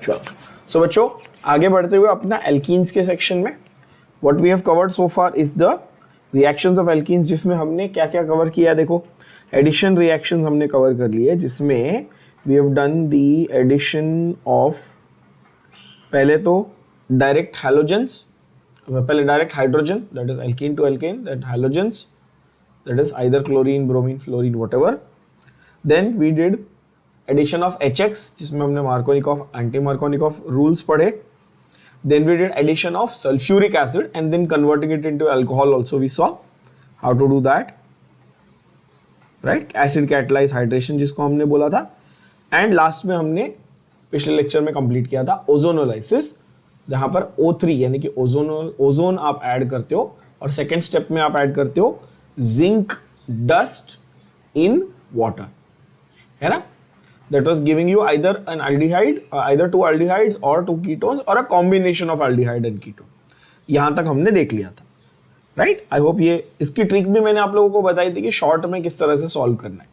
चलो सो बच्चों आगे बढ़ते हुए अपना एल्कीन्स के सेक्शन में what we have covered so far is the reactions of alkenes, जिसमें हमने क्या क्या कवर किया। देखो एडिशन रिएक्शंस हमने कवर कर लिए, जिसमें we have done the addition of पहले तो डायरेक्ट हैलोजेंस, पहले direct hydrogen that is alkene to alkane, that halogens that is either chlorine bromine fluorine whatever. Then we did addition of HX जिसमें हमने Markovnikov anti Markovnikov rules पढ़े। Then we did addition of sulphuric acid and then converting it into alcohol also we saw how to do that, right, acid catalyse hydration जिसको हमने बोला था। And last में हमने पिछले लेक्चर में complete किया था ओजोनोलाइसिस, जहां पर O3 यानी कि ओजोन आप ऐड करते हो और सेकेंड स्टेप में आप ऐड करते हो जिंक डस्ट इन वाटर, है ना। That was giving you either an aldehyde, either two aldehydes or two ketones or a combination of aldehyde and ketone. यहां तक हमने देख लिया था, राइट। आई होप ये इसकी ट्रिक भी मैंने आप लोगों को बताई थी कि शॉर्ट में किस तरह से सॉल्व करना है।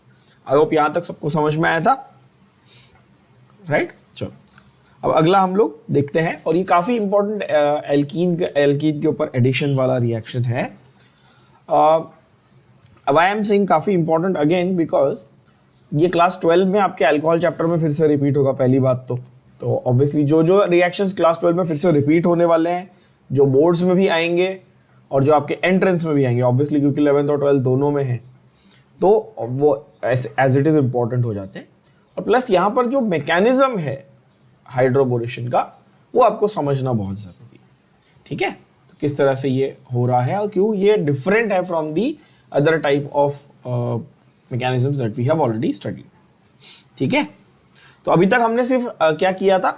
आई होप यहां तक सबको समझ में आया था, राइट। चलो अब अगला हम लोग देखते हैं, और ये काफी इंपॉर्टेंट एल्कीन के ऊपर एडिशन वाला रिएक्शन है। अब आई एम सेइंग काफी इंपॉर्टेंट अगेन बिकॉज ये क्लास 12 में आपके अल्कोहल चैप्टर में फिर से रिपीट होगा। पहली बात तो ऑब्वियसली जो रिएक्शंस क्लास 12 में फिर से रिपीट होने वाले हैं, जो बोर्ड्स में भी आएंगे और जो आपके एंट्रेंस में भी आएंगे, ऑब्वियसली क्योंकि 11th और 12th दोनों में हैं, तो वो एज इट इज इम्पॉर्टेंट हो जाते हैं। और प्लस यहाँ पर जो मैकेनिज्म है हाइड्रोबोरेशन का वो आपको समझना बहुत ज़रूरी है, ठीक है। तो किस तरह से ये हो रहा है और क्यों ये डिफरेंट है from the other type of mechanisms that we have already studied, ठीक है। तो अभी तक हमने सिर्फ क्या किया था,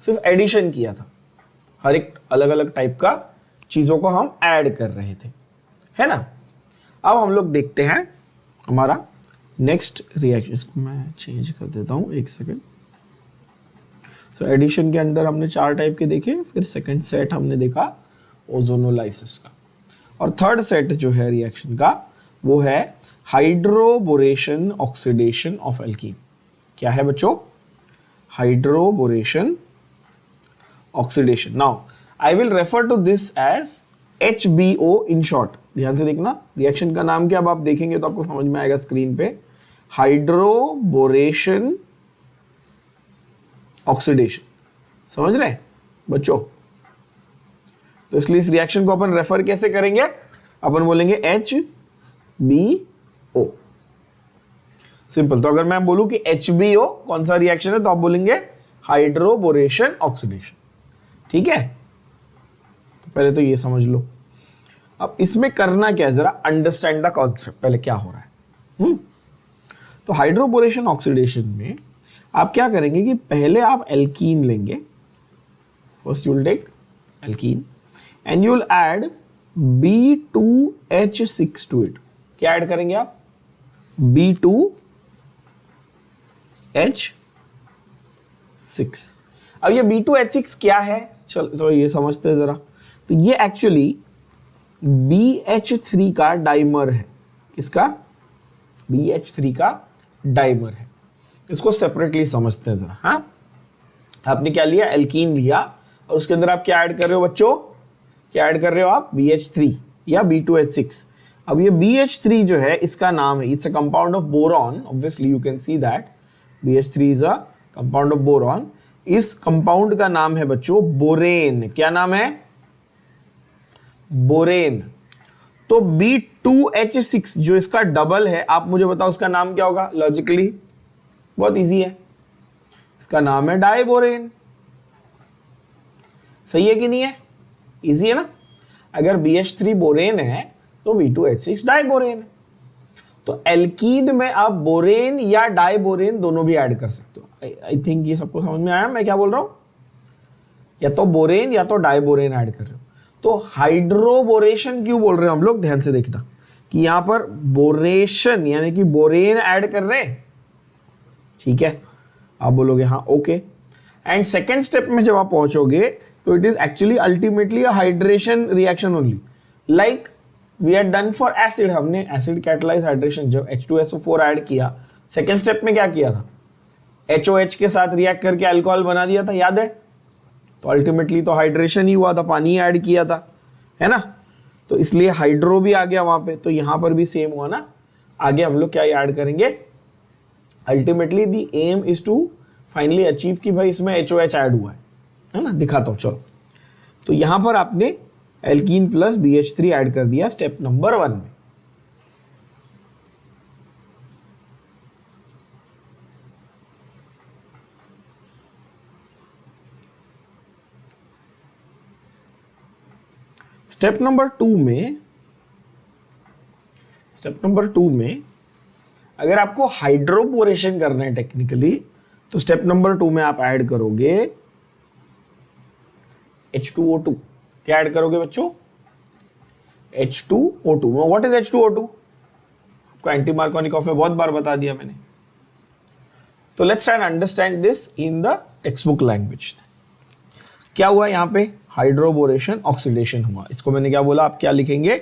सिर्फ एडिशन किया था, हर एक अलग अलग टाइप का चीजों को हम ऐड कर रहे थे, है ना। अब हम लोग देखते हैं हमारा नेक्स्ट रिएक्शन, इसको मैं चेंज कर देता हूं एक सेकेंड। सो एडिशन के अंदर हमने 4 टाइप के देखे, फिर सेकेंड सेट हमने देखा ओजोनोलाइसिस का, और थर्ड सेट जो है रिएक्शन का वो है हाइड्रोबोरेशन ऑक्सीडेशन ऑफ एल्कीन। क्या है बच्चों? Hydroboration oxidation. Now I will refer to this as HBO in short. ध्यान से देखना, रिएक्शन का नाम क्या अब आप देखेंगे तो आपको समझ में आएगा स्क्रीन पे, हाइड्रोबोरेशन ऑक्सीडेशन। समझ रहे बच्चों? तो इसलिए इस रिएक्शन को अपन रेफर कैसे करेंगे? अपन बोलेंगे HBO, सिंपल। तो अगर मैं बोलूं कि HBO कौन सा रिएक्शन है तो आप बोलेंगे हाइड्रोबोरेशन ऑक्सीडेशन, ठीक है। तो पहले तो ये समझ लो। अब इसमें करना क्या है, जरा अंडरस्टैंड द कॉन्सेप्ट, पहले क्या हो रहा है। तो हाइड्रोबोरेशन ऑक्सीडेशन में आप क्या करेंगे कि पहले आप एल्कीन लेंगे, first you will take alkene and you will add B2H6 to it. क्या ऐड करेंगे आप? B2H6। अब ये B2H6 क्या है, चलो ये समझते हैं जरा। तो ये एक्चुअली BH3 का डाइमर है। किसका? BH3 का डाइमर है। इसको सेपरेटली समझते हैं जरा। हाँ, आपने क्या लिया? एल्कीन लिया, और उसके अंदर आप क्या ऐड कर रहे हो बच्चों? क्या ऐड कर रहे हो आप? BH3 या B2H6। अब ये BH3 जो है इसका नाम है, it's a compound of boron. Obviously you can see that BH3 is a compound of boron. इस कंपाउंड का नाम है बच्चों बोरेन। क्या नाम है? बोरेन। तो B2H6 जो इसका डबल है, आप मुझे बताओ उसका नाम क्या होगा लॉजिकली? बहुत इजी है, इसका नाम है डाइबोरेन। सही है कि नहीं है? इजी है ना। अगर BH3 बोरेन है तो B2H6 डाइबोरेन है। तो एल्कीन में आप बोरेन या डाइबोरेन दोनों भी ऐड कर सकते हो। आई थिंक ये सबको समझ में आया मैं क्या बोल रहा हूं? या तो बोरेन या तो डाइबोरेन ऐड कर रहे हो। तो हाइड्रोबोरेशन क्यों बोल रहे हैं हम लोग? ध्यान से देखना कि यहां पर बोरेशन यानी कि बोरेन ऐड कर रहे हैं, ठीक है। आप बोलोगे हाँ ओके। एंड सेकेंड स्टेप में जब आप पहुंचोगे तो it is actually ultimately a hydration reaction only, like we are done for acid. हमने एसिड कैटलाइज हाइड्रेशन जब H2SO4 ऐड किया, सेकेंड स्टेप में क्या किया था? HOH के साथ रिएक्ट करके अल्कोहल बना दिया था, याद है? तो अल्टीमेटली तो हाइड्रेशन ही हुआ था, पानी ऐड किया था, है ना? तो इसलिए हाइड्रो भी आ गया वहां पे। तो यहां पर भी सेम हुआ ना। आगे हम लोग क्या ऐड करेंगे? Ultimately the aim is to finally achieve कि भाई इसमें HOH ऐड हुआ है ना? दिखाता हूं, चलो। तो यहां पर आपने एल्कीन प्लस BH3 ऐड कर दिया स्टेप नंबर 1 में। स्टेप नंबर टू में अगर आपको हाइड्रोपोरेशन करना है टेक्निकली, तो स्टेप नंबर 2 में आप ऐड करोगे H2O2। क्या ऐड करोगे बच्चों? H2O2। What is H2O2? आपको एंटी मार्कोनिकॉफ में बहुत बार बता दिया मैंने। तो let's try and understand this in the text book language. क्या हुआ यहाँ पे? हाइड्रोबोरेशन, ऑक्सीडेशन हुआ। इसको मैंने क्या बोला? आप क्या लिखेंगे?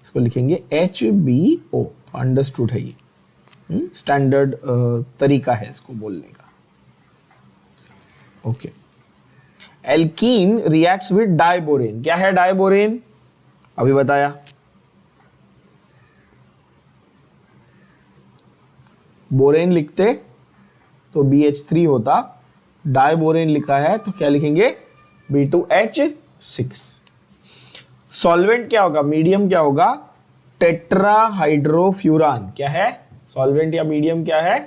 इसको लिखेंगे HBO। अंडरस्टूड है ये, स्टैंडर्ड तरीका है इसको बोलने का। Okay. Alkene reacts with diborane. क्या है डाइबोरेन? अभी बताया। बोरेन लिखते तो BH3 होता, डाइबोरेन लिखा है तो क्या लिखेंगे? B2H6। सॉल्वेंट क्या होगा? मीडियम क्या होगा? टेट्राहाइड्रोफ्यूरान। क्या है सॉल्वेंट या मीडियम? क्या है?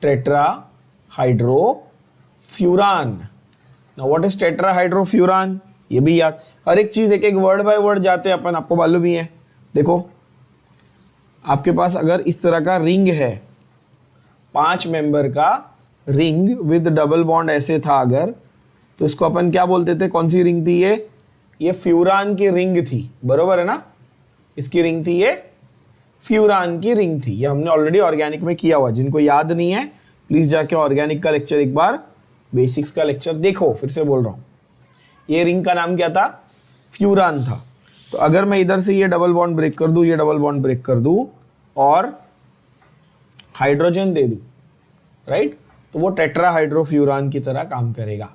Tetrahydrofuran. Now what is tetrahydrofuran? ये भी याद, हर एक चीज एक एक वर्ड बाय वर्ड जाते हैं अपन, आपको मालूम ही है। देखो, आपके पास अगर इस तरह का रिंग है, 5 मेंबर का रिंग विद डबल बॉन्ड ऐसे था अगर, तो इसको अपन क्या बोलते थे? कौन सी रिंग थी ये? ये फ्यूरान की रिंग थी, बरोबर है ना? इसकी रिंग थी ये, फ्यूरान की रिंग थी। ये हमने ऑलरेडी ऑर्गेनिक में किया हुआ। जिनको याद नहीं है प्लीज जाके ऑर्गेनिक का लेक्चर एक बार, बेसिक्स का लेक्चर देखो। फिर से बोल रहा हूं, ये रिंग का नाम क्या था? फ्यूरान था। तो अगर मैं इधर से ये डबल बॉन्ड ब्रेक कर दूं, ये डबल बॉन्ड ब्रेक कर दूं और हाइड्रोजन दे दूं, राइट, तो वो टेट्राहाइड्रोफ्यूरान की तरह काम करेगा।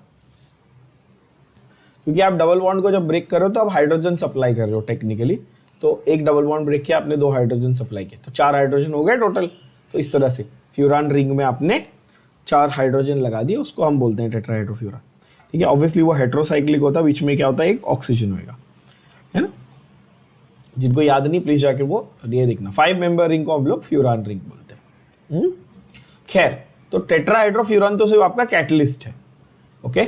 क्योंकि आप डबल बॉन्ड को जब ब्रेक करो तो आप हाइड्रोजन सप्लाई कर रहे हो टेक्निकली। तो एक डबल बॉन्ड ब्रेक किया, आपने 2 हाइड्रोजन सप्लाई किए, तो 4 हाइड्रोजन हो गए टोटल। तो इस तरह से फ्यूरान रिंग में आपने 4 हाइड्रोजन लगा दिए, उसको हम बोलते हैं टेट्राहाइड्रोफ्यूरान। ठीक है, ऑब्वियसली वो हेट्रोसाइक्लिक होता है, बीच में क्या होता है? एक ऑक्सीजन होगा, है ना? जिनको याद नहीं प्लीज जाके वो ये देखना। 5 मेंबर रिंग को हम लोग फ्यूरान रिंग बोलते हैं। खैर, तो टेट्राहाइड्रोफ्यूरान तो सिर्फ आपका कैटलिस्ट है। ओके,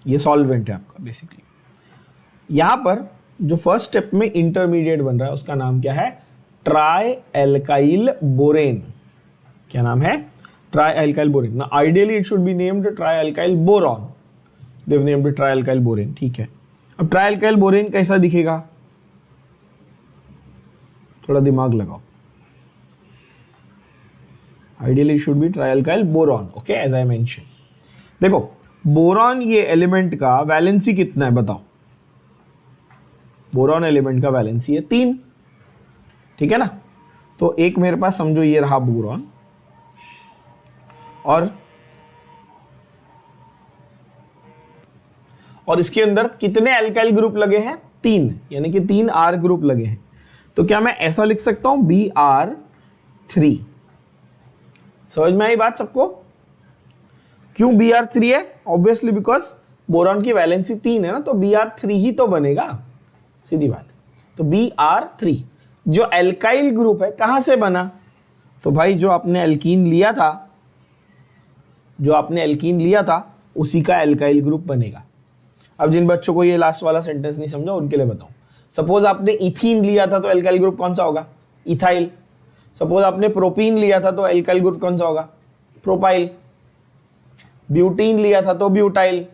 ये सॉल्वेंट है आपका बेसिकली। यहां पर जो फर्स्ट स्टेप में इंटरमीडिएट बन रहा है उसका नाम क्या है? Trialkyl borane. क्या नाम है? Trialkyl borane. ना ideally it should be named trialkyl boron, they have named trialkyl borane. ठीक है, अब ट्राई एल्काइल बोरेन कैसा दिखेगा? थोड़ा दिमाग लगाओ। Ideally it should be trialkyl boron. Okay, as I mention. देखो, बोरॉन ये एलिमेंट का वैलेंसी कितना है बताओ? बोरॉन एलिमेंट का वैलेंसी है 3। ठीक है ना? तो एक मेरे पास समझो ये रहा बोरॉन, और इसके अंदर कितने एल्काइल ग्रुप लगे हैं? 3, यानी कि 3 R ग्रुप लगे हैं। तो क्या मैं ऐसा लिख सकता हूं Br3? समझ में आई बात सबको? क्यों Br3 है? ऑब्वियसली बिकॉज बोरॉन की वैलेंसी 3 है ना, तो Br3 ही तो बनेगा, सीधी बात। तो Br3 जो एल्काइल ग्रुप है कहां से बना? तो भाई जो आपने एल्कीन लिया था उसी का एल्काइल ग्रुप बनेगा। अब जिन बच्चों को ये लास्ट वाला सेंटेंस नहीं समझा उनके लिए बताऊं। सपोज आपने इथीन लिया था तो एल्काइल ग्रुप कौन सा होगा? इथाइल। सपोज आपने प्रोपीन लिया था तो एल्काइल ग्रुप कौन सा होगा? प्रोपाइल। ब्यूटीन लिया था तो butyl.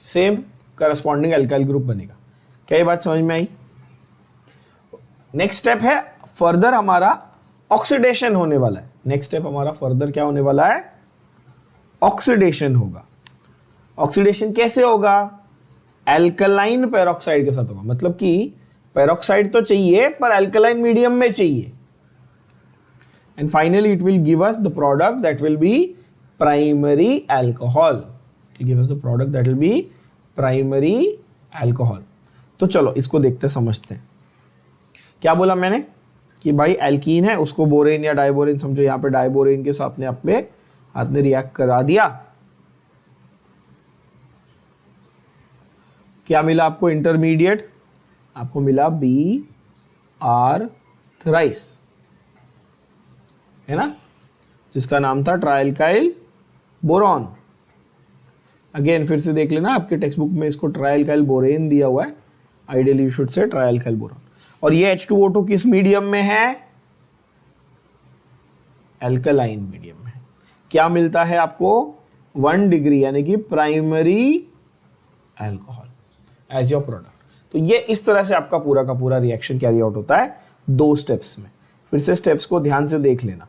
Same corresponding alkyl group बनेगा। क्या ये बात समझ में आई? नेक्स्ट स्टेप है फर्दर हमारा ऑक्सीडेशन होने वाला है। नेक्स्ट स्टेप हमारा फर्दर क्या होने वाला है? ऑक्सीडेशन होगा। ऑक्सीडेशन कैसे होगा? एल्कलाइन पेरोक्साइड के साथ होगा। मतलब कि पेरोक्साइड तो चाहिए पर एल्कलाइन मीडियम में चाहिए, and finally it will give us the product that will be primary alcohol. It will give us the product that will be primary alcohol. तो चलो इसको देखते समझते हैं. क्या बोला मैंने कि भाई एल्कीन है, उसको बोरेन या डाइबोरेन समझो, यहाँ पे डाइबोरेन के साथ ने अपने हाथ ने रिएक्ट करा दिया. क्या मिला आपको इंटरमीडिएट? आपको मिला बी आर थ्राइस, है ना, जिसका नाम था ट्राइलकाइल बोरॉन. अगेन फिर से देख लेना, आपके टेक्स्ट बुक में इसको ट्राइलकाइल बोरेन दिया हुआ है. Ideally you should say ट्राइलकाइल boron. और ये H2O2 किस मीडियम में है? एल्कलाइन मीडियम में. क्या मिलता है आपको? 1 डिग्री, यानी कि primary alcohol as your product. तो ये इस तरह से आपका पूरा का पूरा रिएक्शन कैरी आउट होता है 2 स्टेप्स में. फिर से स्टेप्स को ध्यान से देख लेना,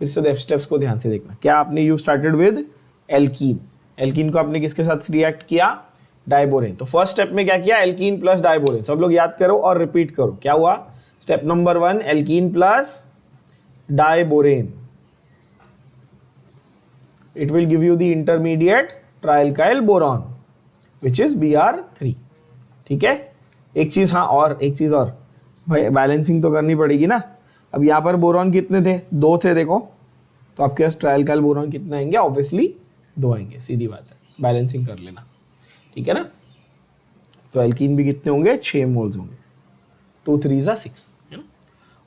फिर से स्टेप्स को ध्यान से देखना. क्या आपने you started with alkene. Alkene को आपने किसके साथ रिएक्ट किया? डाइबोरेन. तो फर्स्ट स्टेप में क्या किया? Alkene plus diborane. सब लोग याद करो और रिपीट करो. क्या हुआ? Step number 1 alkene plus diborane. It will give you the intermediate trialkyl boron which is Br3. ठीक है. एक चीज, हाँ, और एक चीज और भाई, बैलेंसिंग तो करनी पड़ेगी ना. अब यहाँ पर बोरॉन कितने थे? 2 थे. देखो तो आपके पास ट्राइलकाइल बोरॉन कितने आएंगे? ऑब्वियसली 2 आएंगे. सीधी बात है, बैलेंसिंग कर लेना. ठीक है ना. तो एल्कीन भी कितने होंगे? 6 मोल्स होंगे. 2 3 6, है ना.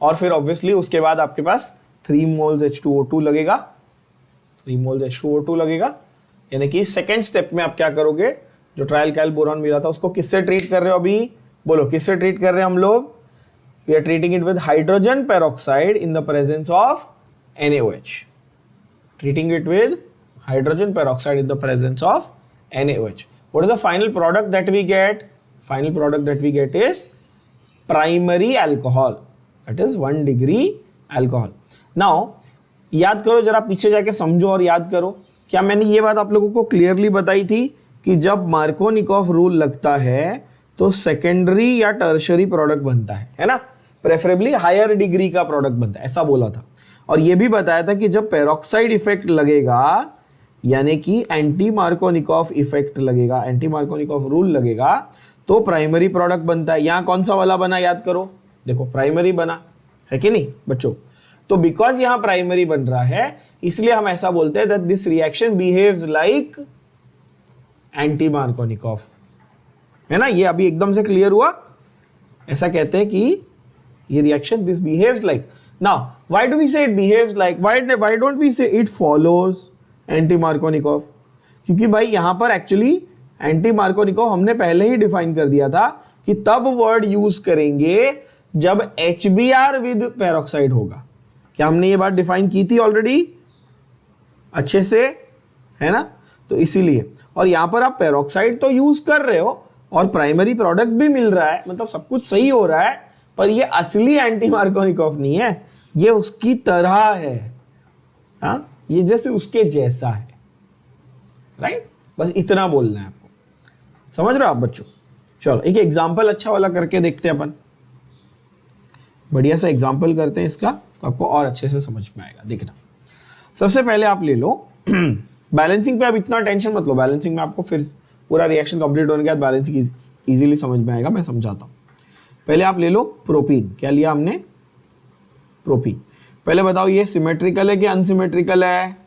और फिर ऑब्वियसली उसके बाद आपके पास 3 मोल्स H2O2 लगेगा. 3 मोल्स H2O2 लगेगा. यानी कि सेकेंड स्टेप में आप क्या करोगे? जो ट्राइलकाइल बोरॉन मिला था उसको किससे ट्रीट कर रहे हो अभी? बोलो किससे ट्रीट कर रहे हैं हम लोग? We are treating it with hydrogen peroxide in the presence of NaOH. Treating it with hydrogen peroxide in the presence of NaOH. What is the final product that we get? Final product that we get is primary alcohol. That is 1 degree alcohol. Now, याद करो जरा, पीछे जाके समझो और याद करो. क्या मैंने ये बात आप लोगों को क्लियरली बताई थी कि जब मार्कोनिकॉफ रूल लगता है तो सेकेंडरी या टर्शरी प्रोडक्ट बनता है ना. प्रेफरेबली हायर डिग्री का प्रोडक्ट बनता है, ऐसा बोला था. और ये भी बताया था कि जब पेरोक्साइड इफेक्ट लगेगा, यानी कि एंटी मार्कोनिकॉफ इफेक्ट लगेगा, एंटी मार्कोनिकॉफ रूल लगेगा, तो प्राइमरी प्रोडक्ट बनता है. यहां कौन सा वाला बना? याद करो. देखो प्राइमरी बना है कि नहीं बच्चों. तो बिकॉज यहां प्राइमरी बन रहा है इसलिए हम ऐसा बोलते हैं that this reaction behaves like anti Markovnikov, है ना. ये अभी एकदम से क्लियर हुआ. ऐसा कहते हैं कि ये reaction this behaves like. Now why do we say it behaves like? Why don't we say it follows anti Markovnikov? क्योंकि भाई यहां पर एक्चुअली एंटी मार्कोनिकॉफ हमने पहले ही डिफाइन कर दिया था कि तब वर्ड यूज करेंगे जब HBr विद पेरोक्साइड होगा. क्या हमने ये बात डिफाइन की थी ऑलरेडी अच्छे से, है ना. तो इसीलिए, और यहां पर आप पेरोक्साइड तो यूज कर रहे हो और प्राइमरी प्रोडक्ट भी मिल रहा है, मतलब सब कुछ सही हो रहा है, पर ये असली एंटी मार्कोनिकॉफ नहीं है, ये उसकी तरह है. हाँ, ये जैसे उसके जैसा है. राइट. बस इतना बोलना है आपको. समझ रहे हो आप बच्चों? चलो एक एग्जाम्पल अच्छा वाला करके देखते हैं अपन. बढ़िया सा एग्जाम्पल करते हैं इसका, तो आपको और अच्छे से समझ में आएगा. देखना, सबसे पहले आप ले लो बैलेंसिंग पे. अब इतना टेंशन मत लो. बैलेंसिंग में आपको फिर पूरा रिएक्शन कंप्लीट होने के बाद बैलेंसिंग इजीली समझ में आएगा. मैं समझाता हूँ. पहले आप ले लो प्रोपीन. क्या लिया हमने? प्रोपीन. पहले बताओ ये सिमेट्रिकल है कि अनसिमेट्रिकल है?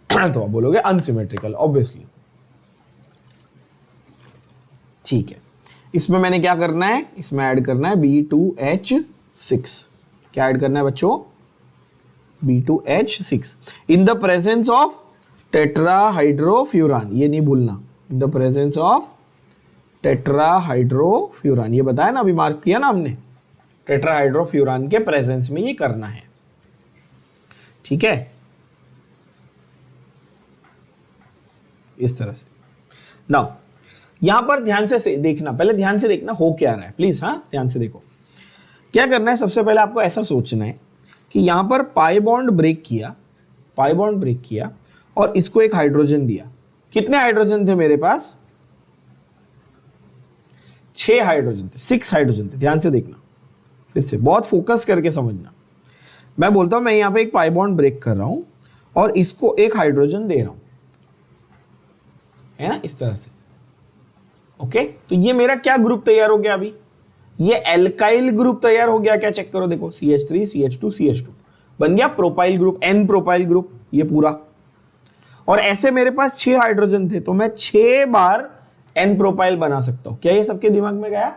तो आप बोलोगे अनसिमेट्रिकल, ऑब्वियसली. ठीक है. इसमें मैंने क्या करना है? इसमें ऐड करना है B2H6. क्या ऐड करना है बच्चों? B2H6 in the presence of tetrahydrofuran. ये नहीं भूलना, in the presence of tetrahydrofuran. ये बताया ना, अभी मार्क किया ना हमने. टेट्राहाइड्रोफ्यूरान के प्रेजेंस में ये करना है. ठीक है, इस तरह से. नाउ यहां पर ध्यान से देखना, पहले ध्यान से देखना हो क्या रहा है प्लीज. हाँ, ध्यान से देखो. क्या करना है? सबसे पहले आपको ऐसा सोचना है कि यहां पर पाई बॉन्ड ब्रेक किया और इसको एक हाइड्रोजन दिया. कितने हाइड्रोजन थे मेरे पास? 6 हाइड्रोजन थे, 6 हाइड्रोजन थे. ध्यान से देखना, फिर से बहुत फोकस करके समझना. मैं बोलता हूं मैं यहां पे एक पाई बॉन्ड ब्रेक कर रहा हूं और इसको एक हाइड्रोजन दे रहा हूं, है ना, इस तरह से। ओके, तो ये मेरा क्या ग्रुप तैयार हो गया? अभी ये एल्काइल ग्रुप तैयार हो गया क्या? चेक करो, देखो CH3 CH2 CH2 बन गया propyl group, N propyl group ये पूरा। और ऐसे मेरे पास 6 हाइड्रोजन थे, तो मैं 6 बार N प्रोपाइल बना सकता हूं। क्या ये सबके दिमाग में गया?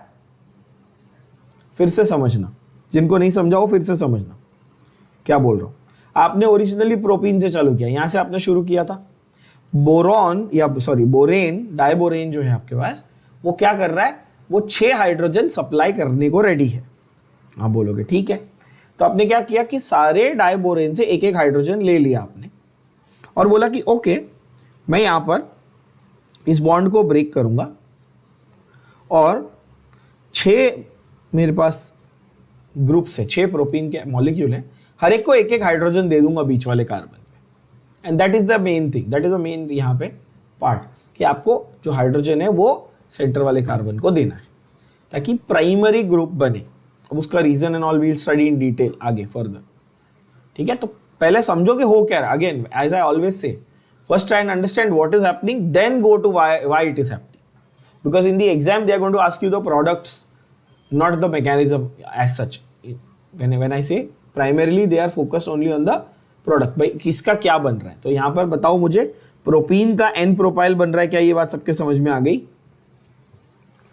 फिर से समझना, जिनको नहीं समझा वो फिर से समझना क्या बोल रहा हूं। आपने ओरिजिनली प्रोपीन से चालू किया, यहां से आपने शुरू किया था। बोरॉन या सॉरी बोरेन, डाइबोरेन जो है आपके पास, वो क्या कर रहा है? वो 6 हाइड्रोजन सप्लाई करने को रेडी है। आप बोलोगे ठीक है, तो आपने क्या किया कि सारे डाइबोरेन से एक एक हाइड्रोजन ले लिया आपने और बोला कि ओके, मैं यहां पर इस बॉन्ड को ब्रेक करूंगा और 6 मेरे पास ग्रुप से 6 प्रोपीन के मॉलिक्यूल हैं, हर एक को एक एक हाइड्रोजन दे दूंगा बीच वाले कार्बन पे। And that is the main thing, that is the main यहाँ पे पार्ट, कि आपको जो हाइड्रोजन है वो सेंटर वाले कार्बन को देना है ताकि प्राइमरी ग्रुप बने। अब उसका reason and all we will study in detail आगे फर्दर। ठीक है, तो पहले समझो कि हो क्या रहा। Again as I always say, first try and understand what is happening, then go to why it is happening, because in the exam they are going to ask you the products, not the mechanism as such. When I say primarily they are focused only on the product, भाई किसका क्या बन रहा है। तो यहाँ पर बताओ मुझे, प्रोपीन का N प्रोपाइल बन रहा है क्या? ये बात सबके समझ में आ गई?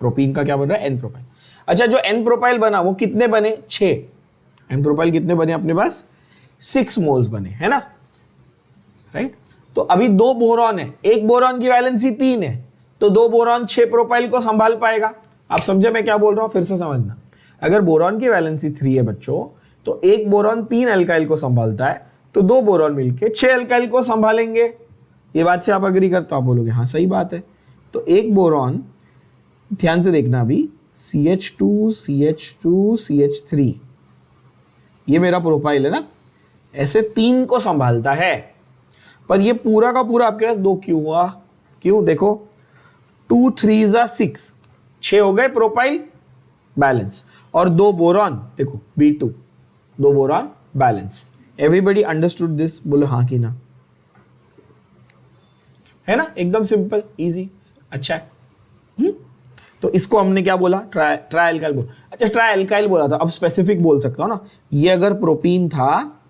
प्रोपीन का क्या बन रहा है? N propyl. अच्छा, जो N प्रोपाइल बना वो कितने बने? 6। N प्रोपाइल कितने बने अपने पास? 6 मोल्स बने, है ना, राइट। तो अभी 2 बोरॉन है, एक बोरॉन की वैलेंसी 3 है, तो 2 बोरॉन 6 प्रोपाइल को संभाल पाएगा। आप समझे मैं क्या बोल रहा हूं? फिर से समझना, अगर बोरॉन की वैलेंसी 3 है बच्चों, तो एक बोरॉन 3 अल्काइल को संभालता है, तो 2 बोरॉन मिलके 6 अल्काइल को संभालेंगे। ये बात से आप अग्री करते हो? आप बोलोगे हाँ सही बात है। तो एक बोरॉन, ध्यान से देखना, अभी CH2 CH2 CH3 ये मेरा प्रोफाइल है ना, ऐसे 3 को संभालता है, पर ये पूरा का पूरा आपके पास 2 क्यों हुआ? क्यों? देखो 2 3 6, 6 हो गए प्रोपाइल बैलेंस, और 2 बोरॉन, देखो B2, 2 boron balance. Everybody understood this? बोलो हाँ कि ना, है ना, एकदम सिंपल इजी, अच्छा है। तो इसको हमने क्या बोला? ट्राई अल्काइल बोला। अच्छा, ट्राई अल्काइल बोला था, अब स्पेसिफिक बोल सकता हूं ना। ये अगर प्रोपीन था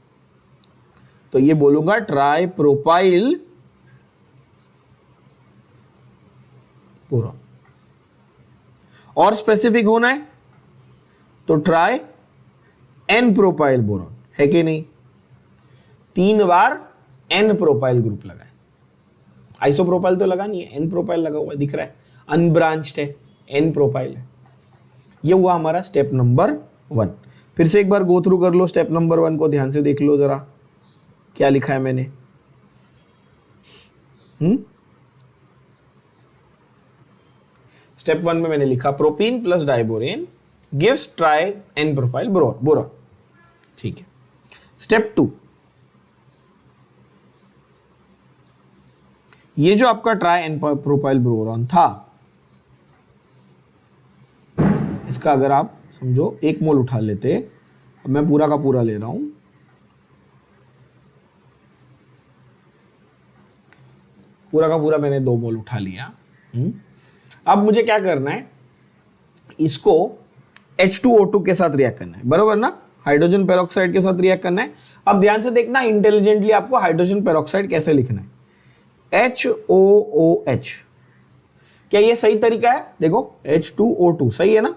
तो ये बोलूंगा ट्राई प्रोपाइल बोरॉन, और स्पेसिफिक होना है तो ट्राई N प्रोपाइल बोरॉन, है कि नहीं? 3 बार N प्रोपाइल ग्रुप लगा है, आइसोप्रोपाइल तो लगा नहीं है, N प्रोपाइल लगा हुआ दिख रहा है, अनब्रांच्ड है, N प्रोपाइल है। ये हुआ हमारा स्टेप नंबर 1। फिर से एक बार गो थ्रू कर लो स्टेप नंबर 1 को, ध्यान से देख लो जरा क्या लिखा है मैंने। स्टेप 1 में मैंने लिखा propene plus diborane gives try N propyl boron, ठीक है। स्टेप 2, ये जो आपका ट्राई N प्रोपाइल बोरॉन था, इसका अगर आप समझो 1 मोल उठा लेते, अब मैं पूरा का पूरा ले रहा हूं, पूरा का पूरा मैंने 2 मोल उठा लिया। अब मुझे क्या करना है? इसको H2O2 के साथ रिएक्ट करना है, बराबर ना, हाइड्रोजन पेरोक्साइड के साथ रिएक्ट करना है। अब ध्यान से देखना इंटेलिजेंटली आपको हाइड्रोजन पेरोक्साइड कैसे लिखना है, HOOH। क्या ये सही तरीका है? देखो H2O2 सही है ना।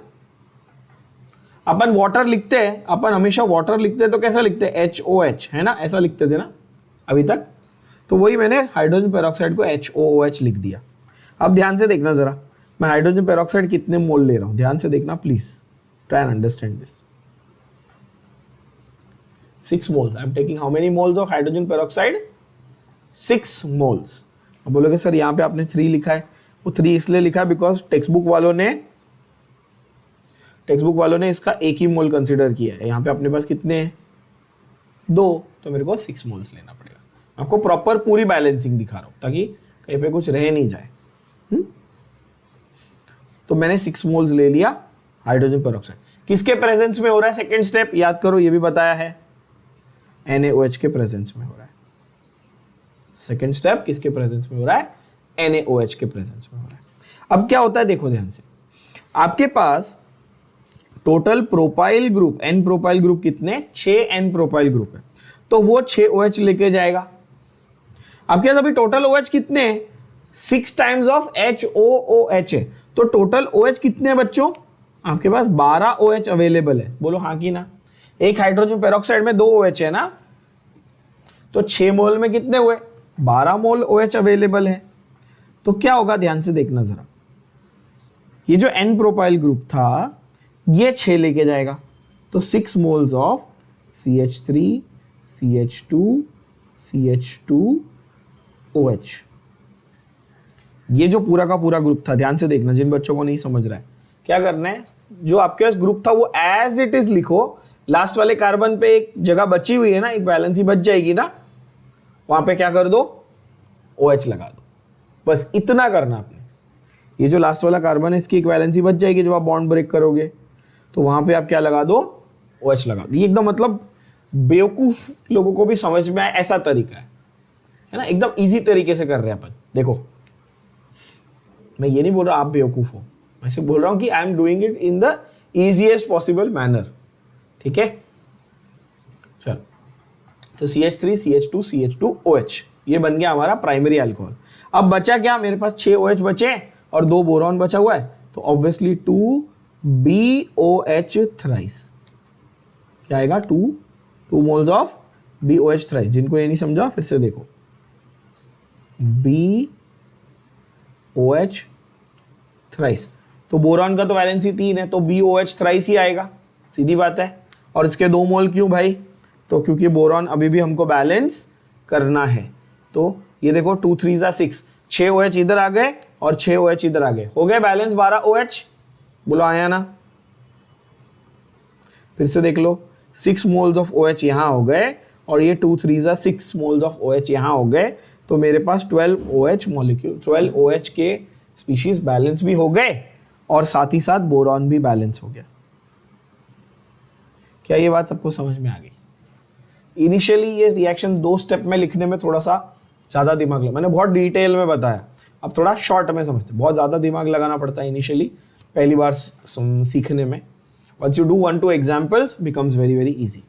अपन वाटर लिखते हैं, अपन हमेशा वाटर लिखते हैं तो कैसा लिखते हैं? HOH, है ना, ऐसा लिखते थे ना अभी तक। तो वही मैंने हाइड्रोजन पेरोक्साइड को HOOH लिख दिया। अब ध्यान से देखना जरा, मैं हाइड्रोजन पेरोक्साइड कितने मोल ले रहा हूं, ध्यान से देखना please, try and understand this. 6 moles. I am taking how many moles of hydrogen peroxide? 6 moles. अब बोलोगे सर यहाँ पे आपने 3 लिखा है, वो 3 इसलिए लिखा है बिकॉज टेक्स्ट बुक वालों ने इसका 1 ही मोल कंसिडर किया है। यहाँ पे अपने पास कितने हैं? 2, तो मेरे को 6 मोल्स लेना पड़ेगा। आपको प्रॉपर पूरी बैलेंसिंग दिखा रहा हूँ ताकि कहीं पे कुछ रह नहीं जाए। तो मैंने 6 मोल्स ले लिया हाइड्रोजन पेरोक्साइड। किसके प्रेजेंस में हो रहा है? सेकेंड स्टेप याद करो, ये भी बताया है, NaOH के प्रेजेंस में हो रहा है। सेकेंड स्टेप किसके प्रेजेंस में हो रहा है? NaOH के प्रेजेंस में हो रहा है। अब क्या होता है देखो ध्यान से, आपके पास total propyl group N propyl group कितने? 6 N प्रोपाइल ग्रुप है, तो वो 6 OH लेके जाएगा। आपके पास अभी टोटल OH कितने हैं? 6 टाइम्स ऑफ HOOH है, तो टोटल OH कितने हैं बच्चों? आपके पास 12 OH अवेलेबल है। बोलो हाँ कि ना? एक हाइड्रोजन पेरोक्साइड में 2 OH है ना, तो 6 मोल में कितने हुए? 12 मोल OH अवेलेबल है। तो क्या होगा ध्यान से देखना जरा, ये जो N प्रोपाइल ग्रुप था ये 6 लेके जाएगा, तो 6 moles of CH3 CH2 CH2OH। ये जो पूरा का पूरा ग्रुप था, ध्यान से देखना जिन बच्चों को नहीं समझ रहा है, क्या करना है, जो आपके पास ग्रुप था वो एज इट इज लिखो, लास्ट वाले कार्बन पे एक जगह बची हुई है ना, एक वैलेंसी बच जाएगी ना, वहां पे क्या कर दो? OH लगा दो। बस इतना करना आपने। ये जो लास्ट वाला कार्बन है इसकी एक वैलेंसी बच जाएगी जब आप बॉन्ड ब्रेक करोगे, तो वहां पे आप क्या लगा दो? OH लगा दो। ये एकदम मतलब बेवकूफ लोगों को भी समझ में आए ऐसा तरीका है ना, एकदम इजी तरीके से कर रहे हैं अपन। देखो मैं ये नहीं बोल रहा आप बेवकूफ हो, मैं सिर्फ बोल रहा हूं कि I am doing it in the easiest possible manner. ठीक है, चलो, तो CH3 CH2 CH2OH ये बन गया हमारा प्राइमरी अल्कोहल। अब बचा क्या? मेरे पास 6 OH बचे और 2 बोरॉन बचा हुआ है, तो ऑब्वियसली 2BOH थ्राइस। क्या आएगा? 2 मोल्स ऑफ BOH थ्राइस। जिनको ये नहीं समझा फिर से देखो, BOH थ्राइस, तो बोरॉन का तो वैलेंसी 3 है, तो BOH थ्राइस ही आएगा, सीधी बात है। और इसके 2 मोल क्यों भाई? तो क्योंकि बोरॉन अभी भी हमको बैलेंस करना है। तो ये देखो 2 3 6, 6 OH इधर आ गए और 6 OH इधर आ गए, हो गए बैलेंस 12 OH। बोलो आया ना? फिर से देख लो, 6 मोल्स ऑफ OH यहाँ हो गए और ये 2 3 6 मोल्स ऑफ OH यहाँ हो गए, तो मेरे पास 12 OH मॉलिक्यूल, 12 OH के स्पीशीज बैलेंस भी हो गए और साथ ही साथ बोरॉन भी बैलेंस हो गया। क्या ये बात सबको समझ में आ गई? इनिशियली ये रिएक्शन 2 स्टेप में लिखने में थोड़ा सा ज़्यादा दिमाग लगा, मैंने बहुत डिटेल में बताया, अब थोड़ा शॉर्ट में समझते। बहुत ज़्यादा दिमाग लगाना पड़ता है इनिशियली पहली बार सीखने में। Once you do 1-2 examples becomes very very easy।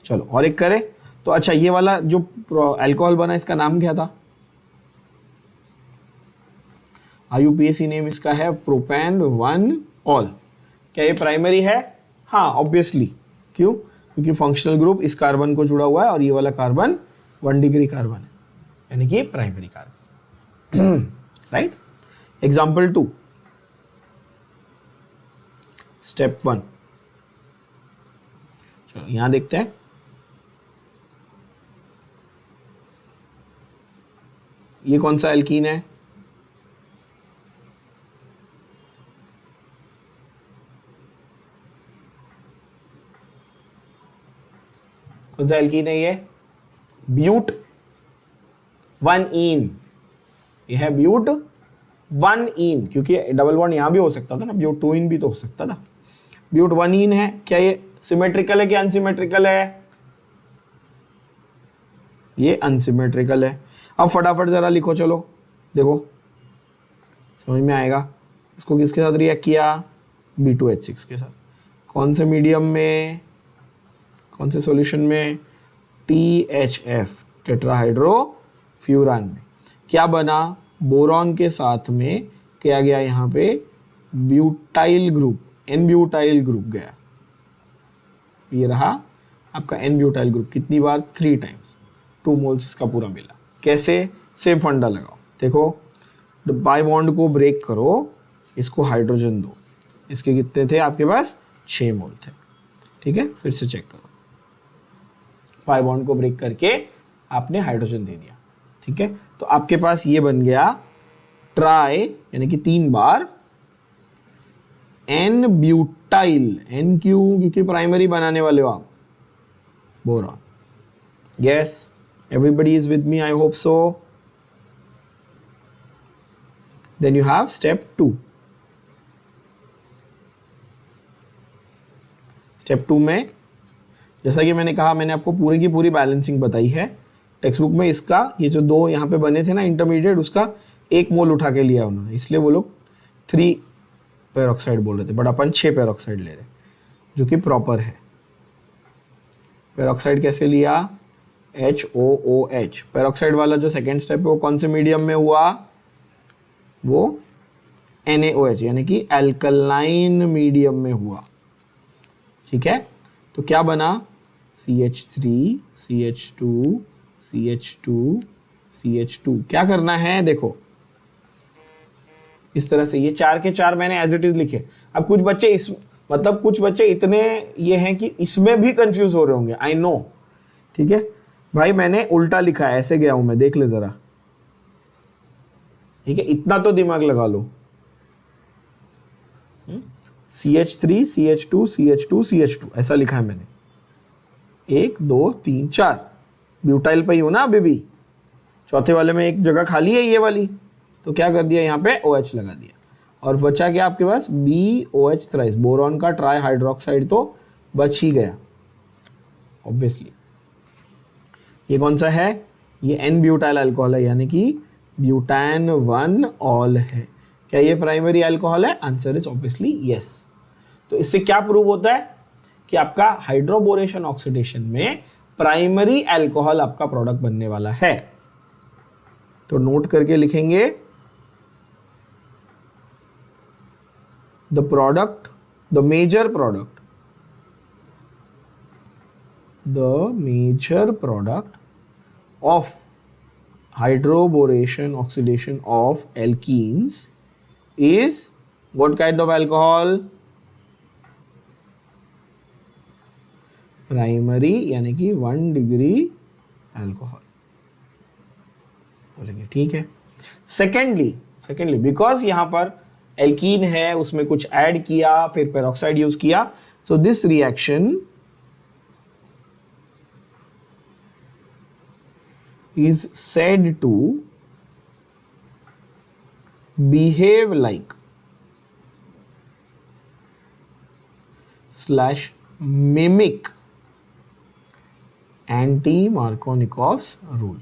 चलो और एक करें तो, अच्छा ये वाला जो अल्कोहल बना इसका नाम क्या था? IUPAC नेम इसका है प्रोपेन 1-ऑल। क्या ये प्राइमरी है? हाँ ऑब्वियसली। क्यों? क्योंकि फंक्शनल ग्रुप इस कार्बन को जुड़ा हुआ है और ये वाला कार्बन 1 डिग्री कार्बन है, यानी कि primary carbon. Right. Example 2, step 1। चलो यहां देखते हैं, ये कौन सा एल्कीन है? कौन सा एल्कीन है ये? ब्यूट 1-ईन। ये है ब्यूट 1-ईन, क्योंकि डबल बॉन्ड यहां भी हो सकता था ना, ब्यूट 2-ईन भी तो हो सकता था। ब्यूट 1-ईन है। क्या ये सिमेट्रिकल है कि अनसिमेट्रिकल है? ये अनसिमेट्रिकल है। अब फटाफट जरा लिखो, चलो देखो समझ में आएगा। इसको किसके साथ रिएक्ट किया? B2H6 के साथ। कौन से मीडियम में, कौन से सॉल्यूशन में? THF टेट्राहाइड्रोफ्यूरान में। क्या बना? बोरॉन के साथ में क्या गया यहाँ पे? Butyl group, N butyl group गया। ये रहा आपका N ब्यूटाइल ग्रुप। कितनी बार? 3 टाइम्स, 2 मोल्स इसका पूरा मिला। कैसे? सेम फंडा लगाओ। देखो बाई बॉन्ड को ब्रेक करो, इसको हाइड्रोजन दो। इसके कितने थे आपके पास? 6 मोल थे। ठीक है, फिर से चेक करो, बाई बॉन्ड को ब्रेक करके आपने हाइड्रोजन दे दिया। ठीक है, तो आपके पास ये बन गया ट्राई, यानी कि 3 बार N ब्यूटाइल। N क्यों? क्योंकि प्राइमरी बनाने वाले हो आप, boron. Yes, everybody is with me, I hope so। then you have step 2। Step 2 में जैसा कि मैंने कहा, मैंने आपको पूरी की पूरी बैलेंसिंग बताई है टेक्स्ट बुक में इसका ये जो दो यहाँ पे बने थे ना इंटरमीडिएट, उसका 1 मोल उठा के लिया उन्होंने, इसलिए वो लोग 3 पेरोक्साइड बोल रहे थे, बट अपन 6 पेरोक्साइड ले रहे, जो कि प्रॉपर है। पेरोक्साइड कैसे लिया? HOOH। पेरोक्साइड वाला जो सेकेंड स्टेप है वो कौन से मीडियम में हुआ? वो NaOH यानी कि एल्कलाइन मीडियम में हुआ। ठीक है, तो क्या बना? CH3 CH2 CH2 CH2। क्या करना है देखो, इस तरह से ये 4 के 4 मैंने एज इट इज लिखे। अब कुछ बच्चे इस मतलब कुछ बच्चे इतने ये हैं कि इसमें भी कंफ्यूज हो रहे होंगे, आई नो। ठीक है भाई, मैंने उल्टा लिखा है, ऐसे गया हूं मैं, देख ले जरा। ठीक है, इतना तो दिमाग लगा लो। CH3 CH2 CH2 CH2 ऐसा लिखा है मैंने, 1 2 3 4। ब्यूटाइल पे ही हो ना अभी भी, चौथे वाले में एक जगह खाली है ये वाली, तो क्या कर दिया यहाँ पे OH लगा दिया, और बचा क्या आपके पास? BOH thrice. बोरॉन का ट्राई हाइड्रोक्साइड तो बच ही गया ऑब्वियसली। ये कौन सा है? ये N ब्यूटाइल अल्कोहल है, यानी कि ब्यूटान 1 ऑल है। क्या ये प्राइमरी अल्कोहल है? Answer is obviously yes. तो इससे क्या प्रूव होता है कि आपका हाइड्रोबोरेशन ऑक्सीडेशन में प्राइमरी अल्कोहल आपका प्रोडक्ट बनने वाला है। तो नोट करके लिखेंगे, the product, the major product, the major product of hydroboration oxidation of alkenes is what kind of alcohol? Primary यानी कि 1 डिग्री अल्कोहल बोलेंगे। ठीक है, सेकेंडली बिकॉज यहां पर एल्कीन है, उसमें कुछ ऐड किया, फिर पेरोक्साइड यूज किया, so this reaction is said to behave like / mimic anti-Markovnikov's rule.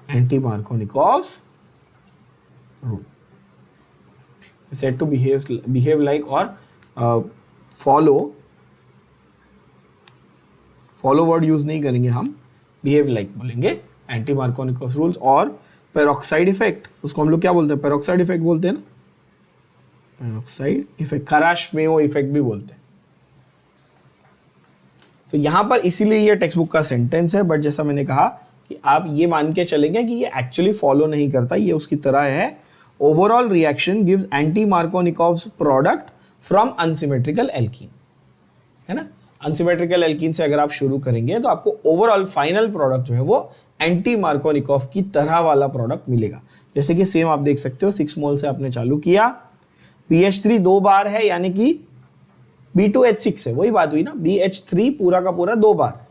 Anti-Markovnikov's rule is said to behave like or follow word use नहीं करेंगे हम, बिहेव लाइक बोलेंगे, एंटी मार्कोनिकोव रूल्स। और पेरोक्साइड इफेक्ट, उसको हम लोग क्या बोलते हैं? पेरोक्साइड इफेक्ट बोलते हैं ना, पेरोक्साइड इफेक्ट, खराशमेओ इफेक्ट भी बोलते हैं। तो यहां पर इसीलिए ये टेक्स्ट बुक का सेंटेंस है, बट जैसा मैंने कहा कि आप ये मान के चलेंगे कि ये एक्चुअली फॉलो नहीं करता, ये उसकी तरह है। Overall reaction gives anti Markovnikov's product from unsymmetrical alkene, है ना। अनसिमेट्रिकल एल्कीन से अगर आप शुरू करेंगे तो आपको ओवरऑल फाइनल प्रोडक्ट जो है वो एंटी मार्कोनिकोव की तरह वाला प्रोडक्ट मिलेगा। जैसे कि सेम आप देख सकते हो, 6 मोल से आपने चालू किया, BH3 2 बार है यानी कि B2H6 है, वही बात हुई ना, BH3 पूरा का पूरा 2 बार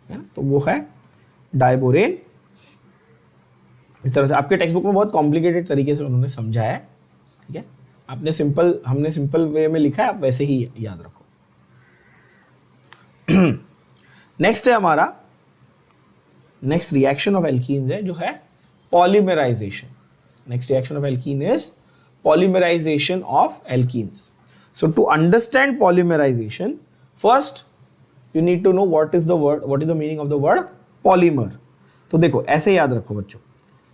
है ना, तो वो है डाइबोरेन। इस तरह से आपके टेक्स्ट बुक में बहुत कॉम्प्लिकेटेड तरीके से उन्होंने समझाया है। ठीक है, हमने सिंपल वे में लिखा है, आप वैसे ही याद रखो। नेक्स्ट है हमारा, नेक्स्ट रिएक्शन ऑफ एल्कीन्स है जो है polymerization. Next reaction of alkene is polymerization of alkenes. So to understand polymerization, first you need to know what is the meaning of the word polymer. तो देखो ऐसे याद रखो बच्चों,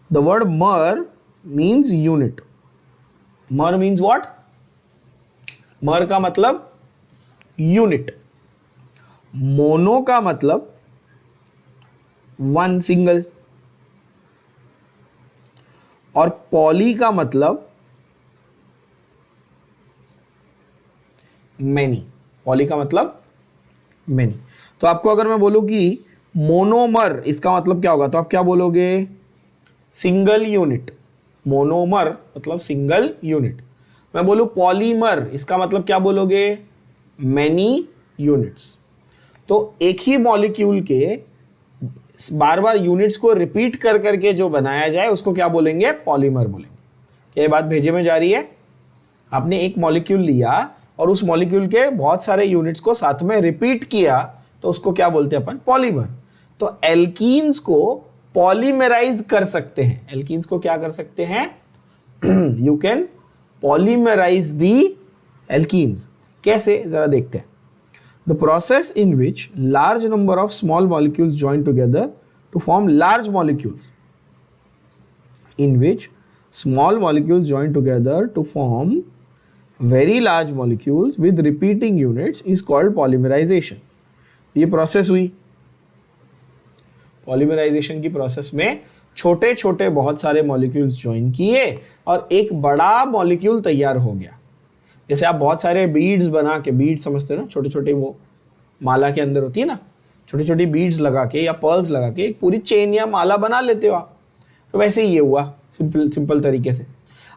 the word mer means unit. Mer means what? Mer का मतलब unit, mono का मतलब 1 सिंगल, और पॉली का मतलब मेनी। पॉली का मतलब मेनी। तो आपको अगर मैं बोलूं कि मोनोमर, इसका मतलब क्या होगा, तो आप क्या बोलोगे? Single unit. मोनोमर मतलब सिंगल यूनिट। मैं बोलूं पॉलीमर, इसका मतलब क्या बोलोगे? Many units. तो एक ही मॉलिक्यूल के बार बार यूनिट्स को रिपीट कर करके जो बनाया जाए उसको क्या बोलेंगे? पॉलीमर बोलेंगे। क्या ये बात भेजे में जा रही है? आपने एक मॉलिक्यूल लिया और उस मॉलिक्यूल के बहुत सारे यूनिट्स को साथ में रिपीट किया तो उसको क्या बोलते हैं अपन, पॉलीमर। तो एल्कीन्स को पॉलीमराइज कर सकते हैं, एल्कीन्स को क्या कर सकते हैं, you can polymerize the alkenes. कैसे, जरा देखते हैं। The process in which large number of small molecules join together to form large molecules, in which small molecules join together to form very large molecules with repeating units is called polymerization। ये process हुई, polymerisation की process में छोटे छोटे बहुत सारे molecules join किए और एक बड़ा मॉलिक्यूल तैयार हो गया। जैसे आप बहुत सारे बीड्स बना के, बीड्स समझते हो ना, छोटे छोटे वो माला के अंदर होती है ना, छोटी छोटी बीड्स लगा के या पर्ल्स लगा के एक पूरी चेन या माला बना लेते हो आप, तो वैसे ही ये हुआ सिंपल तरीके से।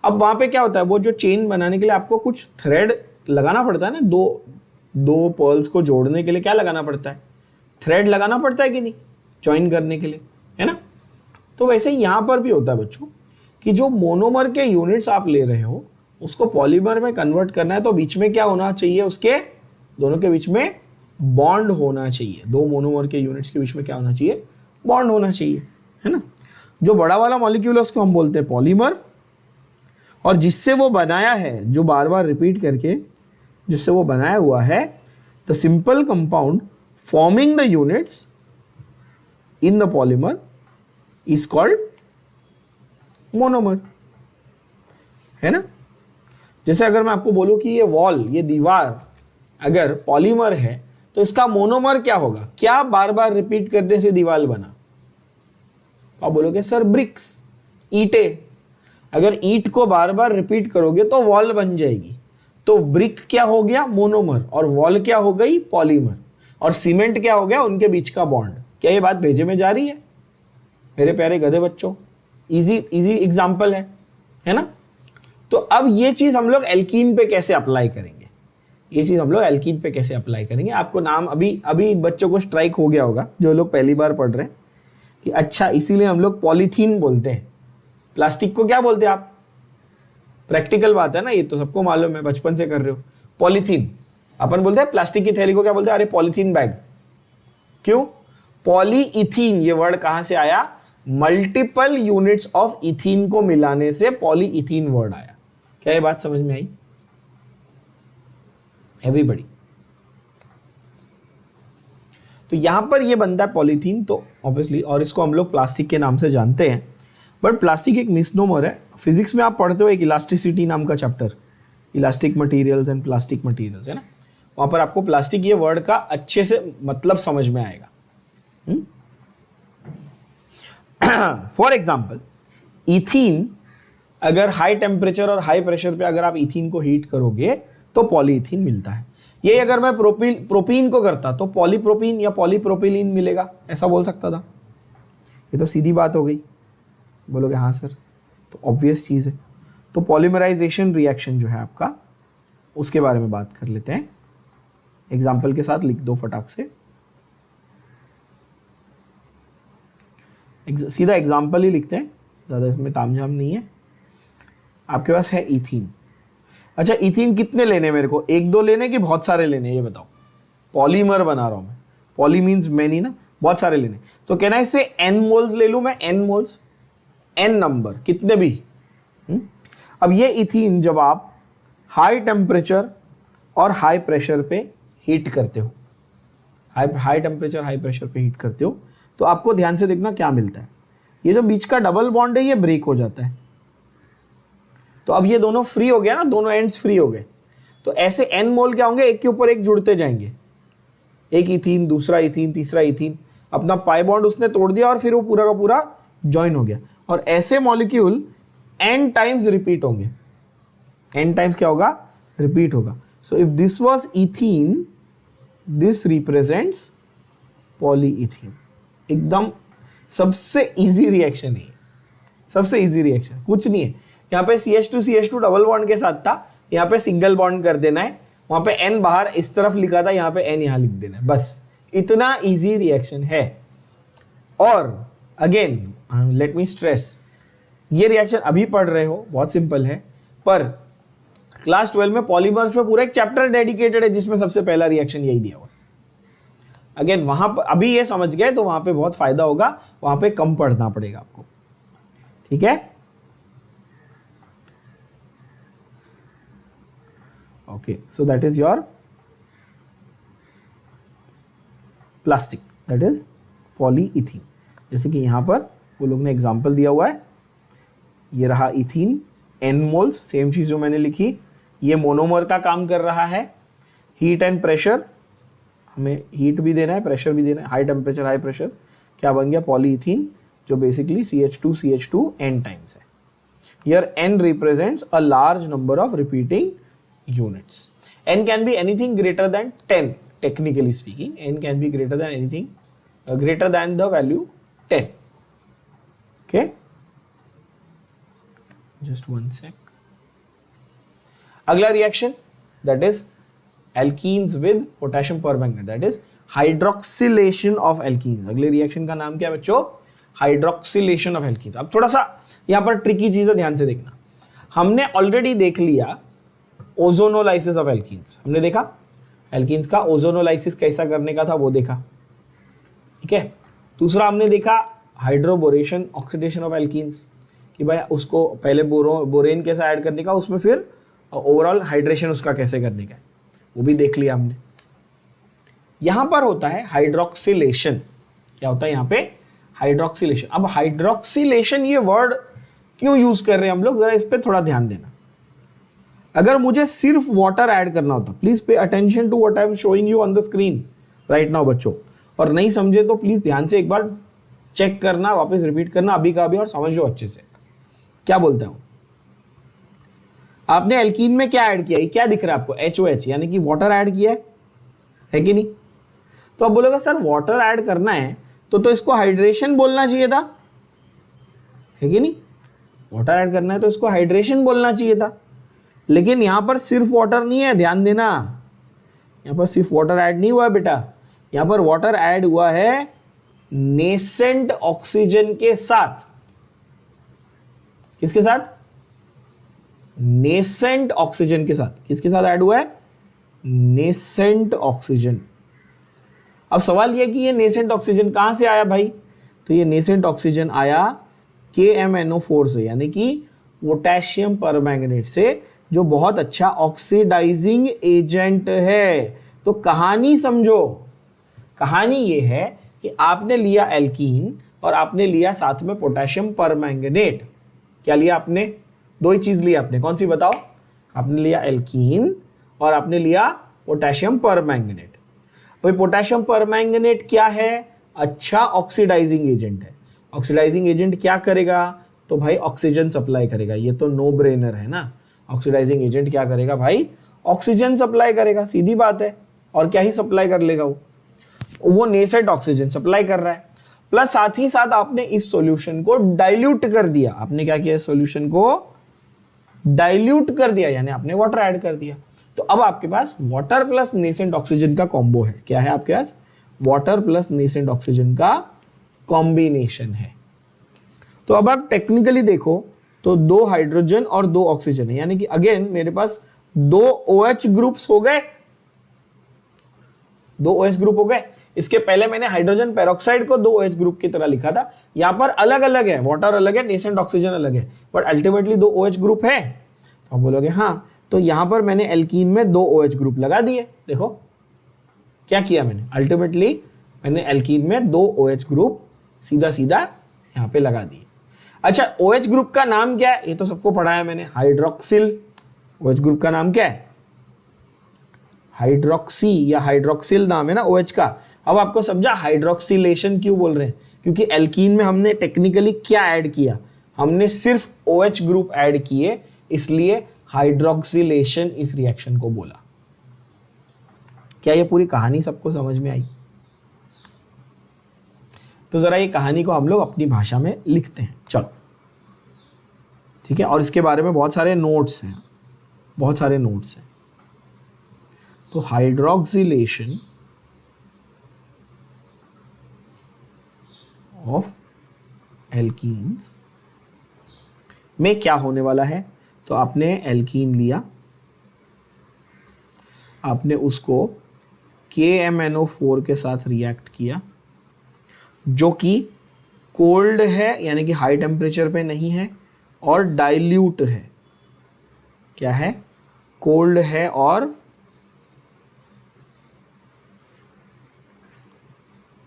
अब वहाँ पे क्या होता है, वो जो चेन बनाने के लिए आपको कुछ थ्रेड लगाना पड़ता है ना, दो पर्ल्स को जोड़ने के लिए क्या लगाना पड़ता है, थ्रेड लगाना पड़ता है कि नहीं, ज्वाइन करने के लिए, है ना। तो वैसे ही यहाँ पर भी होता है बच्चों कि जो मोनोमर के यूनिट्स आप ले रहे हो उसको पॉलीमर में कन्वर्ट करना है, तो बीच में क्या होना चाहिए, उसके दोनों के बीच में बॉन्ड होना चाहिए। दो मोनोमर के यूनिट्स के बीच में क्या होना चाहिए, बॉन्ड होना चाहिए, है ना। जो बड़ा वाला मॉलिक्यूल है उसको हम बोलते हैं पॉलीमर, और जिससे वो बनाया है, जो बार बार रिपीट करके जिससे वो बनाया हुआ है, the simple compound forming the units in the polymer is called monomer, है ना। जैसे अगर मैं आपको बोलूं कि ये वॉल, ये दीवार अगर पॉलीमर है तो इसका मोनोमर क्या होगा, क्या बार बार रिपीट करने से दीवार बना, आप बोलोगे सर ब्रिक्स, ईंटें। अगर ईंट को बार बार रिपीट करोगे तो वॉल बन जाएगी, तो ब्रिक क्या हो गया, मोनोमर, और वॉल क्या हो गई, पॉलीमर, और सीमेंट क्या हो गया, उनके बीच का बॉन्ड। क्या ये बात भेजे में जा रही है मेरे प्यारे गधे बच्चों? इजी एग्जाम्पल है ना। तो अब ये चीज हम लोग एल्कीन पे कैसे अप्लाई करेंगे, ये चीज हम लोग एल्कीन पे कैसे अप्लाई करेंगे। आपको नाम अभी बच्चों को स्ट्राइक हो गया होगा जो लोग पहली बार पढ़ रहे हैं कि अच्छा इसीलिए हम लोग पॉलीथीन बोलते हैं, प्लास्टिक को क्या बोलते हैं आप, प्रैक्टिकल बात है ना, ये तो सबको मालूम है, बचपन से कर रहे हो। पॉलीथीन अपन बोलते हैं, प्लास्टिक की थैली को क्या बोलते हैं, अरे पॉलीथीन बैग। क्यों, पॉलीइथीन, ये वर्ड कहां से आया, मल्टीपल यूनिट्स ऑफ इथीन को मिलाने से पॉलीइथीन वर्ड आया। क्या ये बात समझ में आई एवरीबॉडी? तो यहां पर ये बनता है पॉलीथीन, तो ऑब्वियसली, और इसको हम लोग प्लास्टिक के नाम से जानते हैं, बट प्लास्टिक एक मिसनोमर है। फिजिक्स में आप पढ़ते हो एक इलास्टिसिटी नाम का chapter, elastic materials and plastic materials, है ना। वहां पर आपको प्लास्टिक ये वर्ड का अच्छे से मतलब समझ में आएगा। फॉर एग्जाम्पल, इथीन, अगर हाई टेम्परेचर और हाई प्रेशर पे अगर आप इथीन को हीट करोगे तो पॉलीइथीन मिलता है। ये अगर मैं प्रोपीन को करता तो पॉलीप्रोपीन या पॉलीप्रोपिलीन मिलेगा, ऐसा बोल सकता था। ये तो सीधी बात हो गई, बोलोगे हाँ सर, तो ऑब्वियस चीज़ है। तो पॉलीमराइजेशन रिएक्शन जो है आपका, उसके बारे में बात कर लेते हैं, एग्जाम्पल के साथ लिख दो फटाक से। सीधा एग्जाम्पल ही लिखते हैं, ज़्यादा इसमें तामझाम नहीं है। आपके पास है इथीन। अच्छा, इथीन कितने लेने मेरे को, एक दो लेने कि बहुत सारे लेने, ये बताओ। पॉलीमर बना रहा हूं मैं, पॉली मीन्स मैनी ना, बहुत सारे लेने। तो कहना है इससे n मोल्स ले लूं मैं, n मोल्स, n नंबर, कितने भी। अब ये इथीन जब आप हाई टेम्परेचर और हाई प्रेशर पे हीट करते हो, हाई टेम्परेचर हाई प्रेशर पे हीट करते हो, तो आपको ध्यान से देखना क्या मिलता है। ये जो बीच का डबल बॉन्ड है ये ब्रेक हो जाता है, तो अब ये दोनों फ्री हो गया ना, दोनों एंड्स फ्री हो गए। तो ऐसे n मोल क्या होंगे, एक के ऊपर एक जुड़ते जाएंगे, एक इथीन, दूसरा इथीन, तीसरा इथीन, अपना पाई बॉन्ड उसने तोड़ दिया और फिर वो पूरा का पूरा ज्वाइन हो गया। और ऐसे मॉलिक्यूल n टाइम्स रिपीट होंगे, n टाइम्स क्या होगा, रिपीट होगा। So if this was ethene, this represents polyethene. एकदम सबसे इजी रिएक्शन है, सबसे इजी रिएक्शन, कुछ नहीं है। यहाँ पे CH2 डबल बॉन्ड के साथ था, यहाँ पे सिंगल बॉन्ड कर देना है, वहां पे N बाहर इस तरफ लिखा था, यहाँ पे N यहाँ लिख देना है, बस इतना इजी रिएक्शन है। और अगेन लेट मी स्ट्रेस, ये रिएक्शन अभी पढ़ रहे हो, बहुत सिंपल है, पर क्लास 12 में पॉलीमर्स पे पूरा एक चैप्टर डेडिकेटेड है जिसमें सबसे पहला रिएक्शन यही दिया हुआ। अगेन वहां पर अभी ये समझ गए तो वहां पे बहुत फायदा होगा, वहां पे कम पढ़ना पड़ेगा आपको, ठीक है। Okay, so that is your plastic, that is polyethene. जैसे कि यहां पर वो लोग ने एग्जांपल दिया हुआ है, ये रहा इथीन n मोल्स, सेम चीज जो मैंने लिखी, ये मोनोमर का काम कर रहा है। हीट एंड प्रेशर, हमें हीट भी देना है, प्रेशर भी देना है, हाई टेम्परेचर हाई प्रेशर, क्या बन गया पॉलीइथीन, जो बेसिकली CH2 n टाइम्स है। Here n represents a large number of repeating units. n can be anything greater than 10, technically speaking n can be greater than anything greater than the value 10. Okay, just one sec. अगला reaction that is alkenes with potassium permanganate, that is hydroxylation of alkenes। अगले reaction का नाम क्या है बच्चों? Hydroxylation of alkenes. अब थोड़ा सा यहां पर ट्रिकी चीज है, ध्यान से देखना। हमने ऑलरेडी देख लिया ओजोनोलाइसिस ऑफ एल्कीन्स, हमने देखा एल्कीन्स का ओजोनोलाइसिस कैसा करने का था वो देखा, ठीक है। दूसरा हमने देखा हाइड्रोबोरेशन ऑक्सीडेशन ऑफ एल्कीन्स, कि भाई उसको पहले बोरेन कैसा ऐड करने का, उसमें फिर ओवरऑल हाइड्रेशन उसका कैसे करने का, वो भी देख लिया हमने। यहां पर होता है हाइड्रोक्सिलेशन। क्या होता है यहाँ पे? हाइड्रोक्सिलेशन। अब हाइड्रोक्सिलेशन ये वर्ड क्यों यूज कर रहे हैं हम लोग, जरा इस पे थोड़ा ध्यान देना। अगर मुझे सिर्फ वाटर ऐड करना होता, please pay attention to what I am showing you on the screen right now बच्चों, और नहीं समझे तो प्लीज ध्यान से एक बार चेक करना, वापस रिपीट करना अभी का अभी, और समझो अच्छे से क्या बोलता हूं। आपने एल्कीन में क्या ऐड किया, ये क्या दिख रहा है आपको? HOH, यानी कि वाटर ऐड किया है कि नहीं? तो अब बोलोगे सर वाटर ऐड करना है तो इसको हाइड्रेशन बोलना चाहिए था, है कि नहीं? वाटर ऐड करना है तो इसको हाइड्रेशन बोलना चाहिए था, लेकिन यहां पर सिर्फ वाटर नहीं है, ध्यान देना। यहां पर सिर्फ वाटर ऐड नहीं हुआ है बेटा, यहां पर वाटर ऐड हुआ है नेसेंट ऑक्सीजन के साथ। किसके साथ? नेसेंट ऑक्सीजन के साथ। किसके साथ ऐड हुआ है? Nascent oxygen. अब सवाल यह कि ये नेसेंट ऑक्सीजन कहां से आया भाई? तो ये नेसेंट ऑक्सीजन आया KMNO4 से, यानी कि पोटेशियम परमैंगनेट से, जो बहुत अच्छा ऑक्सीडाइजिंग एजेंट है। तो कहानी समझो, कहानी ये है कि आपने लिया एल्कीन और आपने लिया साथ में पोटेशियम परमैंगनेट। क्या लिया आपने? दो ही चीज लिया आपने, कौन सी बताओ? आपने लिया एल्कीन और आपने लिया पोटेशियम परमैंगनेट। भाई पोटेशियम परमैंगनेट क्या है? अच्छा ऑक्सीडाइजिंग एजेंट है। ऑक्सीडाइजिंग एजेंट क्या करेगा? तो भाई ऑक्सीजन सप्लाई करेगा, ये तो नो ब्रेनर है ना। ऑक्सीडाइजिंग एजेंट क्या करेगा भाई? ऑक्सीजन सप्लाई करेगा, सीधी बात है। और क्या ही सप्लाई कर लेगा वो नेसेंट ऑक्सीजन सप्लाई कर रहा है। प्लस साथ ही साथ आपने इस सॉल्यूशन को डाइल्यूट कर दिया। आपने क्या किया? सॉल्यूशन को डाइल्यूट कर दिया, यानी आपने वाटर ऐड कर दिया। तो अब आपके पास वाटर प्लस नेसेंट ऑक्सीजन का कॉम्बो है। क्या है आपके पास? वाटर प्लस नेसेंट ऑक्सीजन का कॉम्बिनेशन है। तो अब आप टेक्निकली देखो तो 2 हाइड्रोजन और 2 ऑक्सीजन है, यानी कि अगेन मेरे पास 2 OH ग्रुप्स हो गए, 2 OH ग्रुप हो गए। इसके पहले मैंने हाइड्रोजन पेरोक्साइड को 2 OH ग्रुप की तरह लिखा था। यहां पर अलग अलग है, वाटर अलग है, नेसेंट ऑक्सीजन अलग है, बट अल्टीमेटली 2 OH ग्रुप है। तो आप बोलोगे हाँ, तो यहां पर मैंने एल्कीन में 2 OH ग्रुप लगा दिए। देखो क्या किया मैंने, अल्टीमेटली मैंने एल्कीन में 2 OH ग्रुप सीधा सीधा यहां पे लगा दिए। अच्छा, OH ग्रुप का नाम क्या है? ये तो सबको पढ़ा है मैंने, हाइड्रोक्सिल। OH ग्रुप का नाम क्या है? हाइड्रोक्सी या हाइड्रोक्सिल नाम है ना OH का। अब आपको समझा हाइड्रोक्सिलेशन क्यों बोल रहे हैं? क्योंकि एल्कीन में हमने टेक्निकली क्या ऐड किया? हमने सिर्फ OH ग्रुप ऐड किए, इसलिए हाइड्रोक्सिलेशन इस रिएक्शन को बोला। क्या ये पूरी कहानी सबको समझ में आई? तो जरा ये कहानी को हम लोग अपनी भाषा में लिखते हैं, चलो ठीक है। और इसके बारे में बहुत सारे नोट्स हैं, बहुत सारे नोट्स हैं। तो हाइड्रोक्सिलेशन ऑफ एल्कीन्स में क्या होने वाला है? तो आपने एल्कीन लिया, आपने उसको KMnO4 के साथ रिएक्ट किया, जो कि कोल्ड है यानी कि हाई टेम्परेचर पे नहीं है, और डाइल्यूट है। क्या है? कोल्ड है और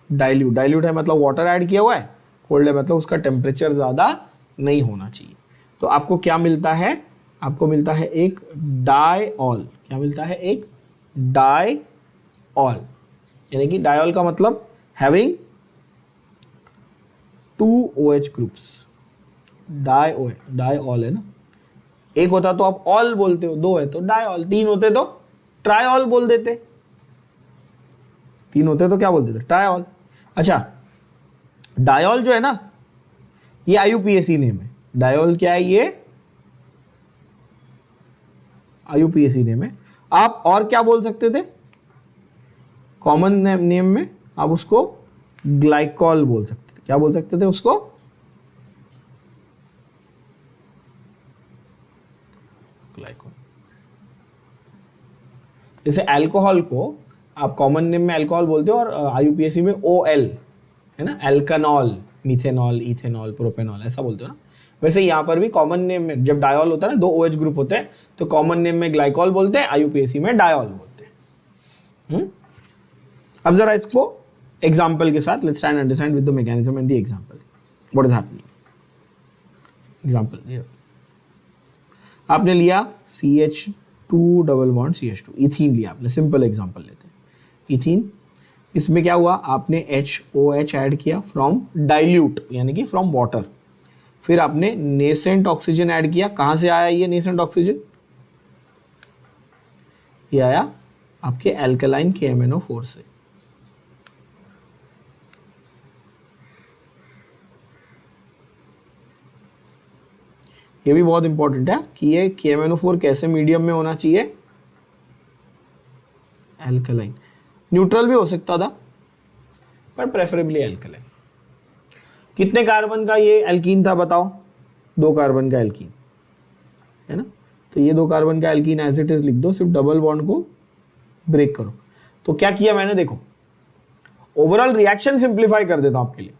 डाइल्यूट है मतलब वाटर ऐड किया हुआ है, कोल्ड है मतलब उसका टेम्परेचर ज़्यादा नहीं होना चाहिए। तो आपको क्या मिलता है? आपको मिलता है एक डायऑल। क्या मिलता है? एक डायऑल, यानी कि डायऑल का मतलब हैविंग 2 OH ग्रुप्स। डायऑल है ना, एक होता तो आप ऑल बोलते हो, दो है तो डायऑल, तीन होते तो ट्रायऑल बोल देते, तीन होते तो क्या बोलते थे? ट्रायऑल। अच्छा, डायऑल जो है ना, ये IUPAC नेम है। डायऑल क्या है? ये IUPAC नेम है। आप और क्या बोल सकते थे? कॉमन नेम में आप उसको ग्लाइकॉल बोल सकते थे। क्या बोल सकते थे उसको? ग्लाइकॉल। जैसे अल्कोहल को आप कॉमन नेम में अल्कोहल बोलते हो, और IUPAC में OL है ना, एल्कनॉल, मिथेनॉल, इथेनॉल, प्रोपेनॉल, ऐसा बोलते हो ना। वैसे यहाँ पर भी कॉमन नेम में जब डायऑल होता है ना, 2 OH ग्रुप होते हैं, तो कॉमन नेम में ग्लाइकॉल बोलते हैं, IUPAC में डायऑल बोलते हैं। अब जरा इसको एग्जाम्पल के साथ let's try and understand with the mechanism and the example what is happening. Example, आपने लिया CH2 double bond CH2, ethene लिया आपने, सिंपल एग्जाम्पल लेते हैं। इथीन, इसमें क्या हुआ? आपने HOH ऐड किया फ्रॉम डाइल्यूट यानी कि फ्रॉम वाटर, फिर आपने नेसेंट ऑक्सीजन ऐड किया। कहाँ से आया ये नेसेंट ऑक्सीजन? ये आया आपके एल्कलाइन KMnO4 से। ये भी बहुत इंपॉर्टेंट है कि ये KMnO4 कैसे मीडियम में होना चाहिए? एल्कलाइन। न्यूट्रल भी हो सकता था पर प्रेफरेबली एल्कलाइन। कितने कार्बन का ये एल्कीन था बताओ? 2 कार्बन का एल्कीन है ना, तो ये 2 कार्बन का एल्कीन एज इट इज लिख दो, सिर्फ डबल बॉन्ड को ब्रेक करो। तो क्या किया मैंने? देखो, ओवरऑल रिएक्शन सिंप्लीफाई कर देता हूं आपके लिए।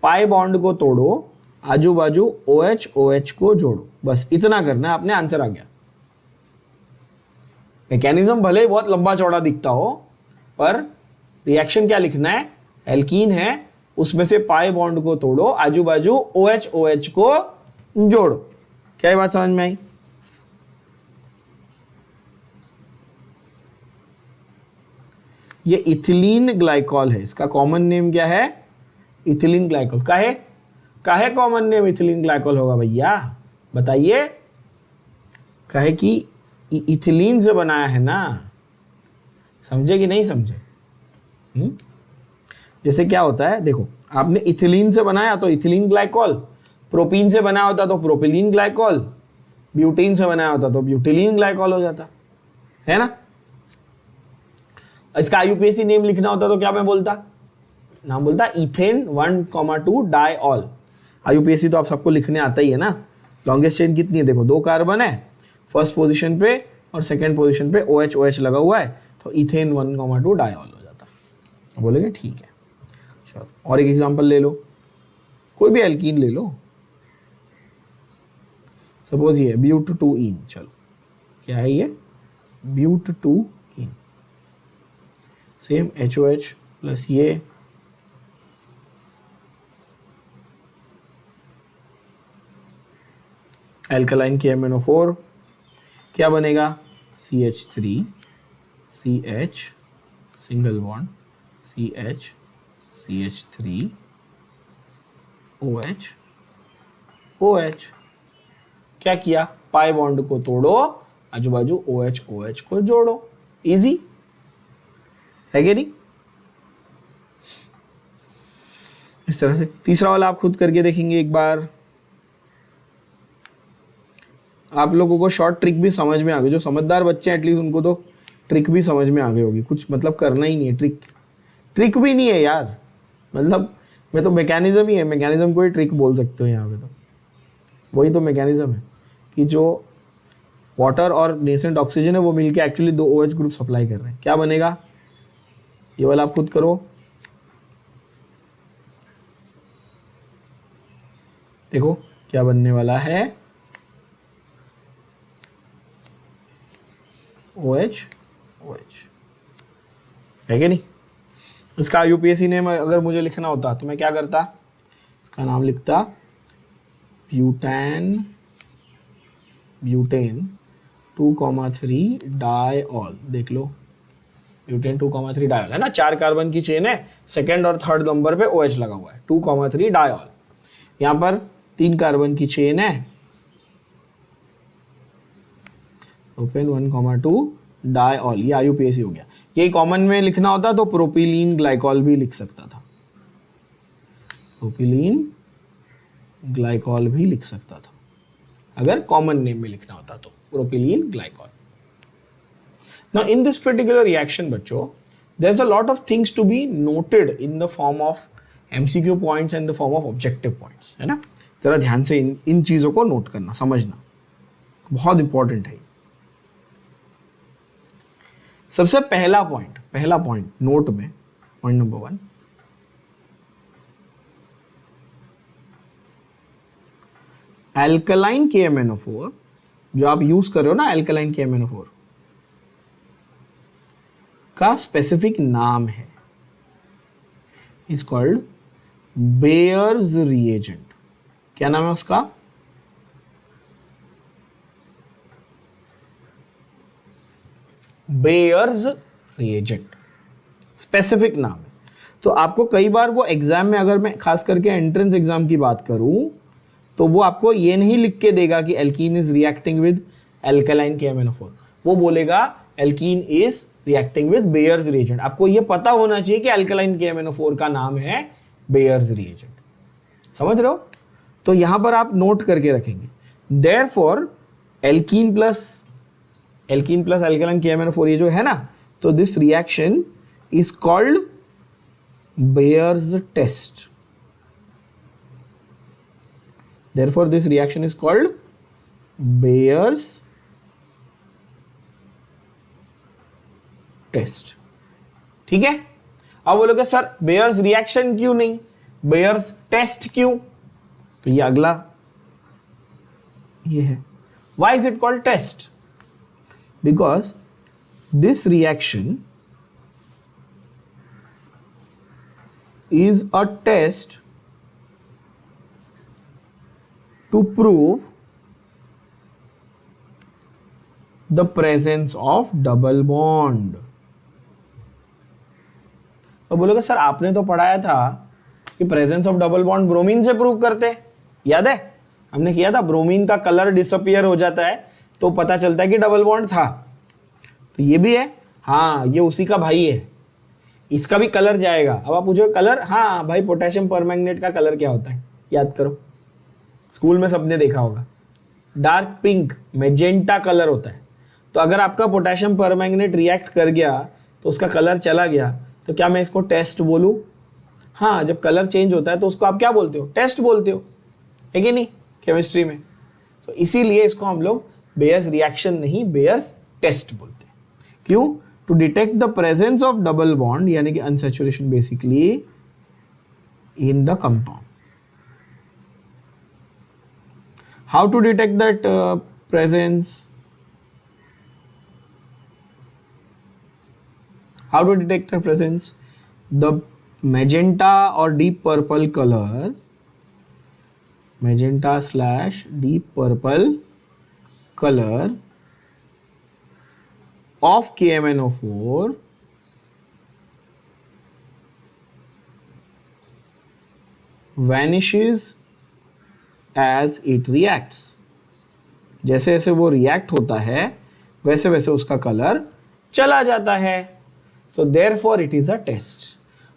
पाई बॉन्ड को तोड़ो, आजू बाजू OH OH को जोड़ो, बस इतना करना है, आपने आंसर आ गया। मैकेनिज्म भले ही बहुत लंबा चौड़ा दिखता हो, पर रिएक्शन क्या लिखना है? एल्कीन है, उसमें से पाई बॉन्ड को तोड़ो, आजू बाजू OH OH को जोड़ो। क्या ये बात समझ में आई? ये इथिलीन ग्लाइकॉल है, इसका कॉमन नेम क्या है? Ethylene glycol. काहे कॉमन नेम इथिलीन ग्लाइकॉल होगा भैया? बताइए। काहे कि इथिलीन से बनाया है ना, समझे कि नहीं समझे? जैसे क्या होता है, देखो, आपने इथिलीन से बनाया तो इथिलीन ग्लाइकॉल, प्रोपीन से बनाया होता तो प्रोपिलीन ग्लाइकॉल, ब्यूटीन से बनाया होता तो ब्यूटिलीन ग्लाइकॉल हो जाता है ना। इसका IUPAC नेम लिखना होता तो क्या मैं बोलता? नाम बोलता इथेन 1,2 डायऑल। IUPAC तो आप सबको लिखने आता ही है ना। लॉन्गेस्ट चेन कितनी है? देखो, 2 कार्बन है फर्स्ट पोजीशन पे और सेकंड पोजीशन पे OH OH लगा हुआ है, तो इथेन 1,2 डायऑल हो जाता। बोलेंगे ठीक है, चलो और एक एग्जांपल ले लो, कोई भी एल्कीन ले लो। सपोज ये ब्यूट-2-ईन, चलो क्या है ये? ब्यूट-2-ईन, सेम HOH प्लस ये एल्कलाइन KMnO4, क्या बनेगा? CH3 CH single bond CH CH3 OH OH। क्या किया? पाई बॉन्ड को तोड़ो, आजू बाजू OH OH को जोड़ो, इजी है कि नहीं? इस तरह से। तीसरा वाला आप खुद करके देखेंगे एक बार, आप लोगों को शॉर्ट ट्रिक भी समझ में आ गई। जो समझदार बच्चे हैं एटलीस्ट उनको तो ट्रिक भी समझ में आ गई होगी। कुछ मतलब करना ही नहीं है, ट्रिक भी नहीं है यार, मतलब मैं तो मैकेनिज्म ही है, मैकेनिज्म को ही ट्रिक बोल सकते हो यहाँ पे। तो वही तो मैकेनिज्म है कि जो वाटर और नेसेंट ऑक्सीजन है वो मिलके एक्चुअली 2 OH ग्रुप सप्लाई कर रहे हैं। क्या बनेगा, ये वाला आप खुद करो। देखो क्या बनने वाला है, OH OH, है कि नहीं। इसका यूपीएससी ने अगर मुझे लिखना होता तो मैं क्या करता, इसका नाम लिखता ब्यूटेन 2,3 डायऑल। देख लो ब्यूटेन 2,3 डायऑल है ना, 4 कार्बन की चेन है, सेकंड और थर्ड नंबर पे OH लगा हुआ है, 2,3 डायऑल। यहाँ पर 3 कार्बन की चेन है, प्रोपेन 1,2 डायऑल, ये आईयूपीएसी हो गया। यही कॉमन में लिखना होता तो प्रोपिलीन ग्लाइकॉल भी लिख सकता था, प्रोपिलीन ग्लाइकॉल भी लिख सकता था अगर कॉमन नेम में लिखना होता तो, propylene glycol. Now in this particular reaction बच्चों, there is a lot of things to be noted in the form of MCQ points and the form of objective points, है ना। जरा ध्यान से इन चीजों को नोट करना, समझना, बहुत इंपॉर्टेंट है। सबसे पहला पॉइंट नोट में, पॉइंट नंबर 1, एल्कलाइन KMnO4 जो आप यूज कर रहे हो ना, एल्कलाइन KMnO4 का स्पेसिफिक नाम है, इज कॉल्ड बेयर्स रिएजेंट। क्या नाम है उसका, बेयर्स रिएजेंट, स्पेसिफिक नाम है। तो आपको कई बार वो एग्जाम में, अगर मैं खास करके एंट्रेंस एग्जाम की बात करूं, तो वो आपको ये नहीं लिख के देगा कि alkene is reacting with alkaline KMnO4, वो बोलेगा alkene is reacting with bears reagent. आपको ये पता होना चाहिए कि एल्कलाइन KMnO4 का नाम है बेयर्स रिएजेंट, समझ रहे हो। तो यहां पर आप नोट करके रखेंगे, therefore alkene plus alkaline KMnO4 ये जो है ना, तो this reaction is called Baeyer's test. Therefore, this reaction is called Bayer's test. ठीक है। अब बोलोगे सर बेयर्स रिएक्शन क्यों नहीं, बेयर्स टेस्ट क्यों, तो ये अगला ये है, why is it called test? Because this reaction is a test to prove the presence of double bond. तो बोलोगे सर आपने तो पढ़ाया था कि presence of double bond bromine से प्रूव करते हैं, याद है हमने किया था, ब्रोमीन का कलर डिसअपियर हो जाता है तो पता चलता है कि डबल बॉन्ड था। तो ये भी है, हाँ ये उसी का भाई है, इसका भी कलर जाएगा। अब आप पूछो कलर, हाँ भाई पोटेशियम परमैंगनेट का कलर क्या होता है, याद करो, स्कूल में सबने देखा होगा, डार्क पिंक मैजेंटा कलर होता है। तो अगर आपका पोटेशियम परमैंगनेट रिएक्ट कर गया तो उसका कलर चला गया, तो क्या मैं इसको टेस्ट बोलूं? हाँ, जब कलर चेंज होता है तो उसको आप क्या बोलते हो, टेस्ट बोलते हो, है कि नहीं, केमिस्ट्री में। तो इसीलिए इसको हम लोग बेयर्स रिएक्शन नहीं बेयर्स टेस्ट बोलते हैं। क्यों? To detect the presence of double bond, यानी कि unsaturation basically in the compound. How to detect that presence? How to detect the presence? The magenta or deep purple color, magenta/deep purple color of KMnO4 vanishes as it reacts. जैसे जैसे वो react होता है वैसे वैसे उसका colour चला जाता है। So therefore it is a test.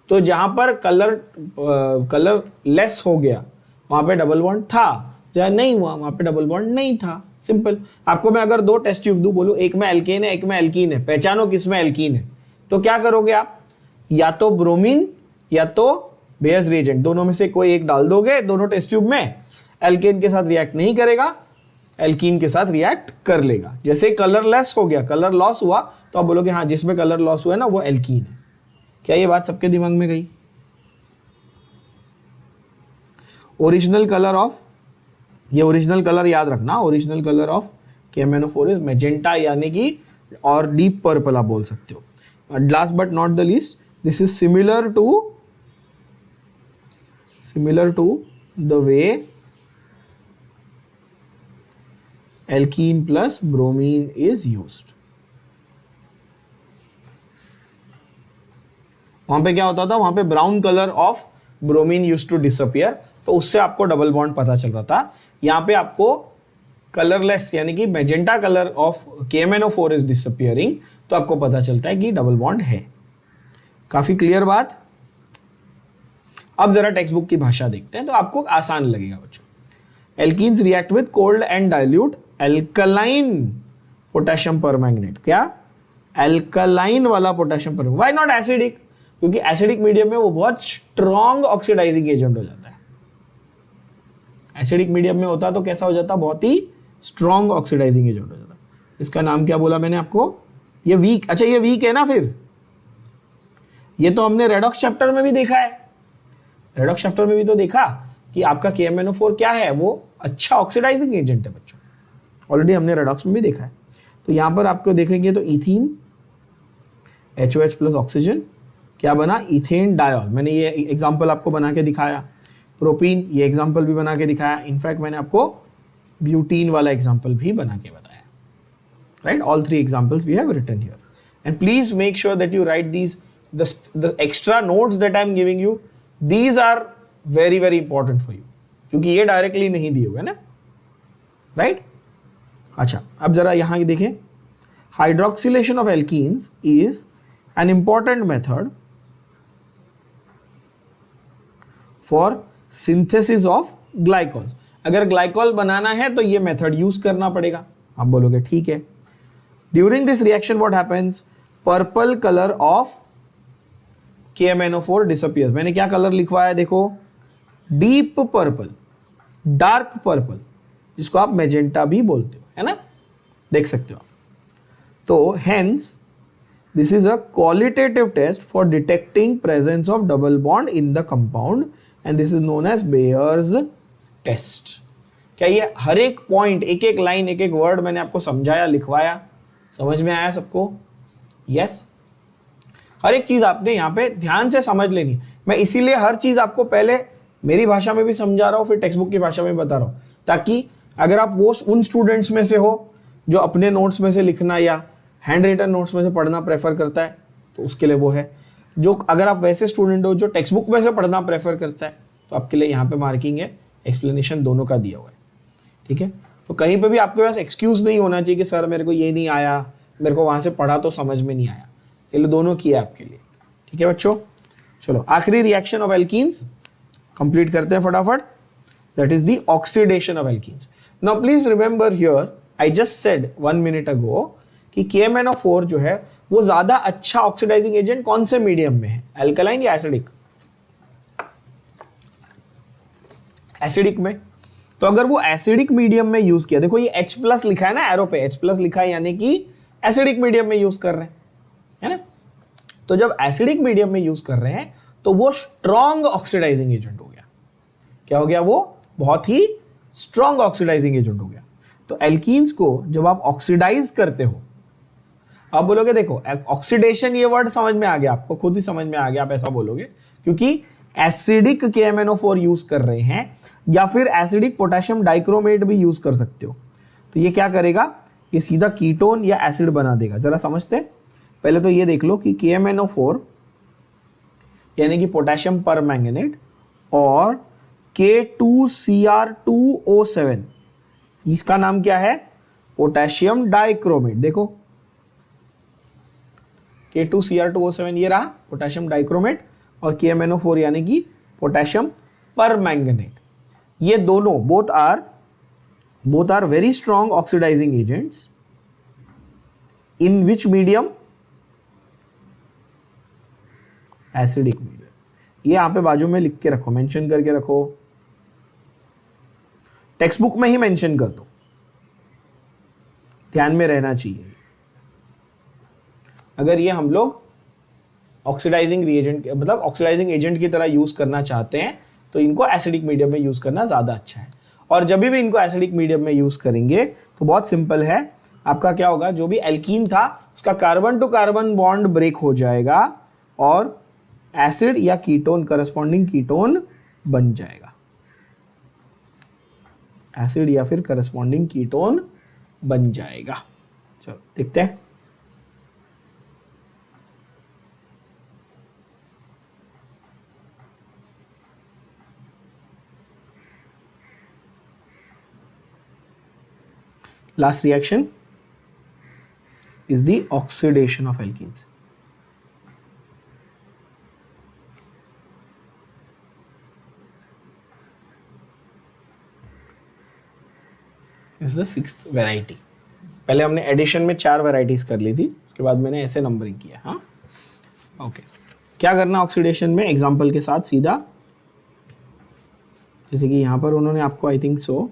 तो जहां पर कलर लेस हो गया वहां पे डबल बॉन्ड था, जहां नहीं हुआ वहां पे डबल बॉन्ड नहीं था। सिंपल। आपको मैं अगर 2 टेस्ट ट्यूब दूं, बोलूं एक में एल्केन है एक में एल्कीन है, पहचानो किस में एल्कीन है, तो क्या करोगे आप? या तो ब्रोमीन या तो बेयर्स रिएजेंट, दोनों में से कोई एक डाल दोगे दोनों टेस्ट ट्यूब में, एल्केन के साथ रिएक्ट नहीं करेगा, एल्कीन के साथ रिएक्ट कर लेगा। जैसे कलरलेस हो गया, कलर लॉस हुआ, तो आप बोलोगे हाँ जिसमें कलर लॉस हुआ है ना वो एल्कीन है। क्या ये बात सबके दिमाग में गई? ओरिजिनल कलर ऑफ, ये ओरिजिनल कलर याद रखना, original colour of KMnO4 is magenta, यानी कि और डीप पर्पल आप बोल सकते हो। Last but not the least, this is similar to the way alkene plus bromine is used. वहां पे क्या होता था, वहां पे brown colour of bromine used to disappear, तो उससे आपको डबल बॉन्ड पता चल रहा था। यहाँ पे आपको कलरलेस यानी कि magenta colour of KMnO4 is disappearing, तो आपको पता चलता है कि डबल बॉन्ड है। काफी क्लियर बात। अब जरा टेक्स्ट बुक की भाषा देखते हैं तो आपको आसान लगेगा बच्चों। Alkenes react with cold and dilute alkaline potassium permanganate. क्या? एल्कलाइन वाला potassium permanganate. Why not acidic? क्योंकि एसिडिक मीडियम में वो बहुत स्ट्रॉन्ग ऑक्सीडाइजिंग एजेंट हो जाता है। एसिडिक मीडियम में होता तो कैसा हो जाता? बहुत ही स्ट्रॉन्ग ऑक्सीडाइजिंग एजेंट हो जाता। इसका नाम क्या बोला मैंने आपको? ये वीक। अच्छा ये वीक है ना, फिर ये तो हमने रेडॉक्स चैप्टर में भी देखा है। रेडॉक्स चैप्टर में भी तो देखा कि आपका KMnO4 क्या है, वो अच्छा ऑक्सीडाइजिंग एजेंट है बच्चों। ऑलरेडी हमने रेडॉक्स में भी देखा है। तो यहां पर आपको देखेंगे तो इथीन HOH प्लस ऑक्सीजन क्या बना? Ethane diol. मैंने ये एग्जांपल आपको बना के दिखाया। प्रोपीन, ये एग्जांपल भी बना के दिखाया। इनफैक्ट मैंने आपको ब्यूटीन वाला एग्जांपल भी बना के बताया। Right, all 3 examples we have written here, and please make sure that you write these the extra notes that I am giving you, these are very very important for you, क्योंकि ये directly नहीं दिए हुए ना। Right, अच्छा अब जरा यहां देखें। Hydroxylation of alkenes is an important method for synthesis of glycol. अगर ग्लाइकॉल बनाना है तो ये मेथड यूज करना पड़ेगा। आप बोलोगे ठीक है। During this reaction what happens? Purple colour of KMnO4 disappears. मैंने क्या कलर लिखवाया देखो? डीप पर्पल, डार्क पर्पल, जिसको आप मैजेंटा भी बोलते हो, है ना? देख सकते हो। तो hence this is a qualitative test for detecting presence of double bond in the compound and this is known as Baeyer's test. क्या ये हर एक पॉइंट, एक एक लाइन, एक एक वर्ड मैंने आपको समझाया, लिखवाया? समझ में आया सबको? यस। हर एक चीज आपने यहाँ पे ध्यान से समझ लेनी। मैं इसीलिए हर चीज आपको पहले मेरी भाषा में भी समझा रहा हूँ, फिर टेक्स्ट बुक की भाषा में बता रहा हूँ, ताकि अगर आप वो उन स्टूडेंट्स में से हो जो अपने नोट्स में से लिखना या हैंड रिटन नोट्स में से पढ़ना प्रेफर करता है, तो उसके लिए वो है। जो अगर आप वैसे स्टूडेंट हो जो टेक्स्ट बुक में से पढ़ना प्रेफर करता है, तो आपके लिए यहाँ पे मार्किंग है, एक्सप्लेनेशन दोनों का दिया हुआ है। ठीक है, तो कहीं पे भी आपके पास एक्सक्यूज नहीं होना चाहिए कि सर मेरे को ये नहीं आया, मेरे को वहां से पढ़ा तो समझ में नहीं आया। ये दोनों किया आपके लिए। ठीक है बच्चों, चलो आखिरी रिएक्शन ऑफ एल्कीन्स कंप्लीट करते हैं फटाफट। That is the oxidation of alkenes. Now please remember here I just said 1 minute ago कि KMnO4 जो है वो ज्यादा अच्छा ऑक्सीडाइजिंग एजेंट कौन से मीडियम में है, अल्कलाइन या एसिडिक? एसिडिक में। तो अगर वो एसिडिक मीडियम में यूज किया, देखो ये H+ लिखा है ना एरो पे, H+ लिखा है, यानी कि एसिडिक मीडियम में यूज कर रहे हैं, है ना? तो जब एसिडिक मीडियम में यूज कर रहे हैं तो वो स्ट्रॉन्ग ऑक्सीडाइजिंग एजेंट हो गया। क्या हो गया? वो बहुत ही स्ट्रॉन्ग ऑक्सीडाइजिंग एजेंट हो गया। तो एल्कीन्स को जब आप ऑक्सीडाइज करते हो, आप बोलोगे देखो ऑक्सीडेशन, ये वर्ड समझ में आ गया आपको, खुद ही समझ में आ गया, आप ऐसा बोलोगे क्योंकि एसिडिक KMnO4 यूज कर रहे हैं, या फिर एसिडिक पोटेशियम डाइक्रोमेट भी यूज कर सकते हो। तो ये क्या करेगा? ये सीधा कीटोन या एसिड बना देगा। जरा समझते, पहले तो ये देख लो कि KMnO4 यानी कि पोटेशियम परमैंगनेट और K2Cr2O7, इसका नाम क्या है? Potassium dichromate. देखो K2Cr2O7 ये रहा पोटेशियम डाइक्रोमेट, और KMnO4 यानी कि पोटेशियम परमैंगनेट। ये दोनों both are very strong oxidizing agents in which medium? Acidic medium. ये यहां पे बाजू में लिख के रखो, मेंशन करके रखो, टेक्स्ट बुक में ही मेंशन कर दो। ध्यान में रहना चाहिए। अगर ये हम लोग ऑक्सीडाइजिंग रिएजेंट मतलब ऑक्सीडाइजिंग एजेंट की तरह यूज करना चाहते हैं तो इनको एसिडिक मीडियम में यूज करना ज्यादा अच्छा है। और जब भी इनको एसिडिक मीडियम में यूज करेंगे तो बहुत सिंपल है, आपका क्या होगा, जो भी एल्कीन था उसका carbon to carbon bond break हो जाएगा और एसिड या कीटोन, करस्पॉन्डिंग कीटोन बन जाएगा, एसिड या फिर करस्पॉन्डिंग कीटोन बन जाएगा। चलो देखते हैं। Last reaction is the oxidation of alkenes. Is the sixth variety. पहले हमने एडिशन में 4 वैरायटीज कर ली थी, उसके बाद मैंने ऐसे नंबरिंग किया। हाँ ओके, क्या करना ऑक्सीडेशन में, एग्जांपल के साथ सीधा, जैसे कि यहाँ पर उन्होंने आपको आई थिंक सो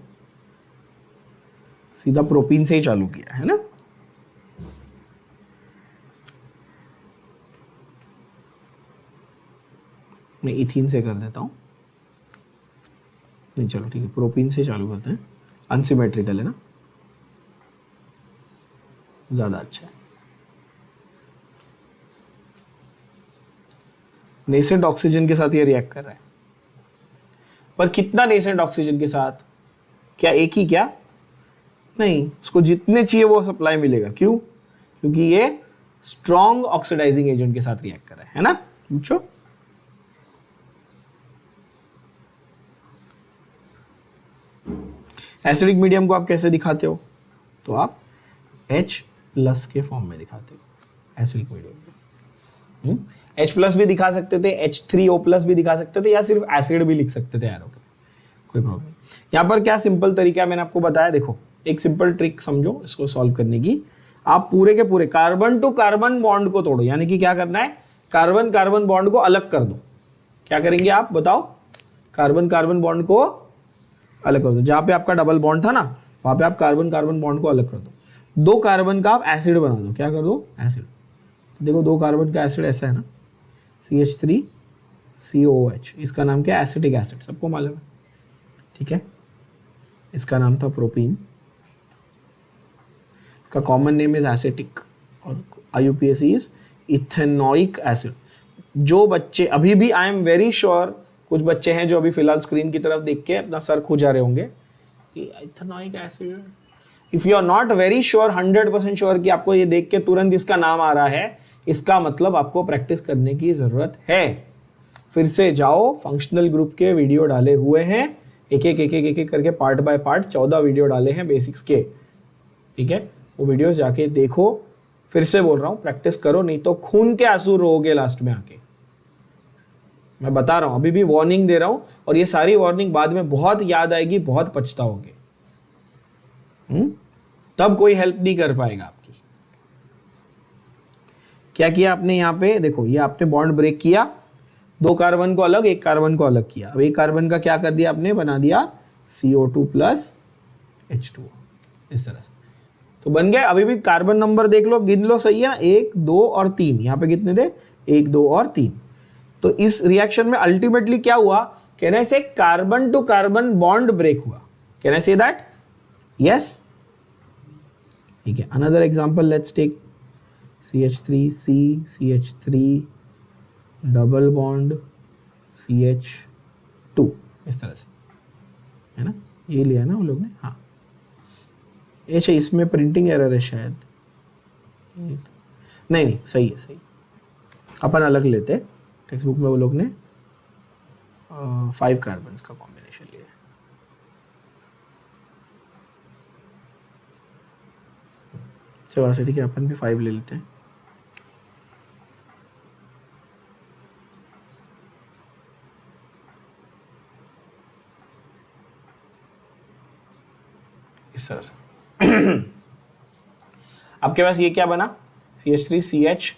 सीधा प्रोपीन से ही चालू किया है ना। मैं इथीन से कर देता हूं, नहीं चलो ठीक है, प्रोपीन से चालू करते हैं, अनसिमेट्रिकल है ना, ज्यादा अच्छा है। नेसेंट ऑक्सीजन के साथ ये रिएक्ट कर रहा है, पर कितना नेसेंट ऑक्सीजन के साथ, क्या एक ही, क्या नहीं, उसको जितने चाहिए वो सप्लाई मिलेगा। क्यों? क्योंकि ये स्ट्रॉन्ग ऑक्सीडाइजिंग एजेंट के साथ रिएक्ट कर रहा है ना। पूछो एसिडिक मीडियम को आप कैसे दिखाते हो, तो आप H+ के फॉर्म में दिखाते हो एसिडिक मीडियम को। H+ भी दिखा सकते थे, H3O+ भी दिखा सकते थे, या सिर्फ एसिड भी लिख सकते थे, यार कोई प्रॉब्लम। यहाँ पर क्या सिंपल तरीका है मैंने आपको बताया, देखो एक सिंपल ट्रिक समझो इसको सॉल्व करने की। आप पूरे के पूरे कार्बन टू कार्बन बॉन्ड को तोड़ो, यानी कि क्या करना है, कार्बन कार्बन बॉन्ड को अलग कर दो। क्या करेंगे आप बताओ, कार्बन कार्बन बॉन्ड को अलग कर दो, जहां पे आपका डबल बॉन्ड था ना वहां पे आप कार्बन कार्बन बॉन्ड को अलग कर दो। 2 कार्बन का आप एसिड बना दो, क्या कर दो, एसिड। देखो 2 कार्बन का एसिड ऐसा है ना, CH3COOH, इसका नाम क्या है, एसिटिक एसिड, सबको मालूम है, ठीक है। इसका नाम था प्रोपीन, का कॉमन नेम इज एसिटिक, और IUPAC इज इथेनोइक एसिड। जो बच्चे अभी भी, आई एम वेरी श्योर कुछ बच्चे हैं जो अभी फिलहाल स्क्रीन की तरफ देख के अपना सर खुजा रहे होंगे कि ethanoic acid, if you are not very sure, 100% sure कि आपको ये देख के तुरंत इसका नाम आ रहा है, इसका मतलब आपको प्रैक्टिस करने की जरूरत है। फिर से जाओ, फंक्शनल ग्रुप के वीडियो डाले हुए हैं, एक एक करके पार्ट बाय पार्ट 14 वीडियो डाले हैं बेसिक्स के, ठीक है। वो वीडियोस जाके देखो, फिर से बोल रहा हूं प्रैक्टिस करो, नहीं तो खून के आंसू रोओगे लास्ट में आके। मैं बता रहा हूं, अभी भी वार्निंग दे रहा हूं, और ये सारी वार्निंग बाद में बहुत याद आएगी, बहुत पछताओगे। तब कोई हेल्प नहीं कर पाएगा आपकी। क्या किया आपने यहाँ पे, देखो ये आपने बॉन्ड ब्रेक किया, 2 कार्बन को अलग, 1 कार्बन को अलग किया। अब 1 कार्बन का क्या कर दिया आपने, बना दिया CO2+ H2O, इस तरह से तो बन गया। अभी भी कार्बन नंबर देख लो, गिन लो, सही है ना, 1 2 और 3, यहाँ पे कितने थे, 1 2 और 3। तो इस रिएक्शन में अल्टीमेटली क्या हुआ, कहने से carbon to carbon bond break हुआ। Can I say that, yes, ठीक है। Another example, let's take CH3C, CH3 double bond CH2, इस तरह से, है ना, ये लिया ना वो लोग ने। हाँ अच्छा, इसमें प्रिंटिंग एरर है शायद, नहीं सही है, सही, अपन अलग लेते, टेक्स्ट बुक में वो लोग ने 5 कार्बन का कॉम्बिनेशन लिया है। चलो अच्छा ठीक है, अपन भी 5 ले लेते हैं। इस तरह से आपके पास ये क्या बना, CH3CH,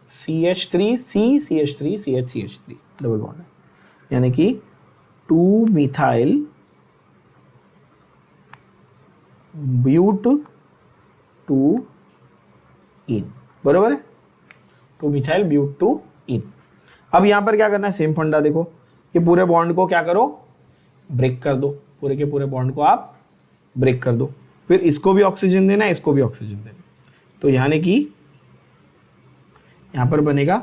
CH3C, CH3, CH, CH3 double bond है, यानी कि 2 मिथाइल ब्यूट टू इन, बरोबर है, 2 मिथाइल ब्यूट टू इन। अब यहां पर क्या करना है, सेम फंडा देखो, ये पूरे बॉन्ड को क्या करो, ब्रेक कर दो, पूरे के पूरे बॉन्ड को आप ब्रेक कर दो, फिर इसको भी ऑक्सीजन देना है, इसको भी ऑक्सीजन देना है, तो यानी कि यहां पर बनेगा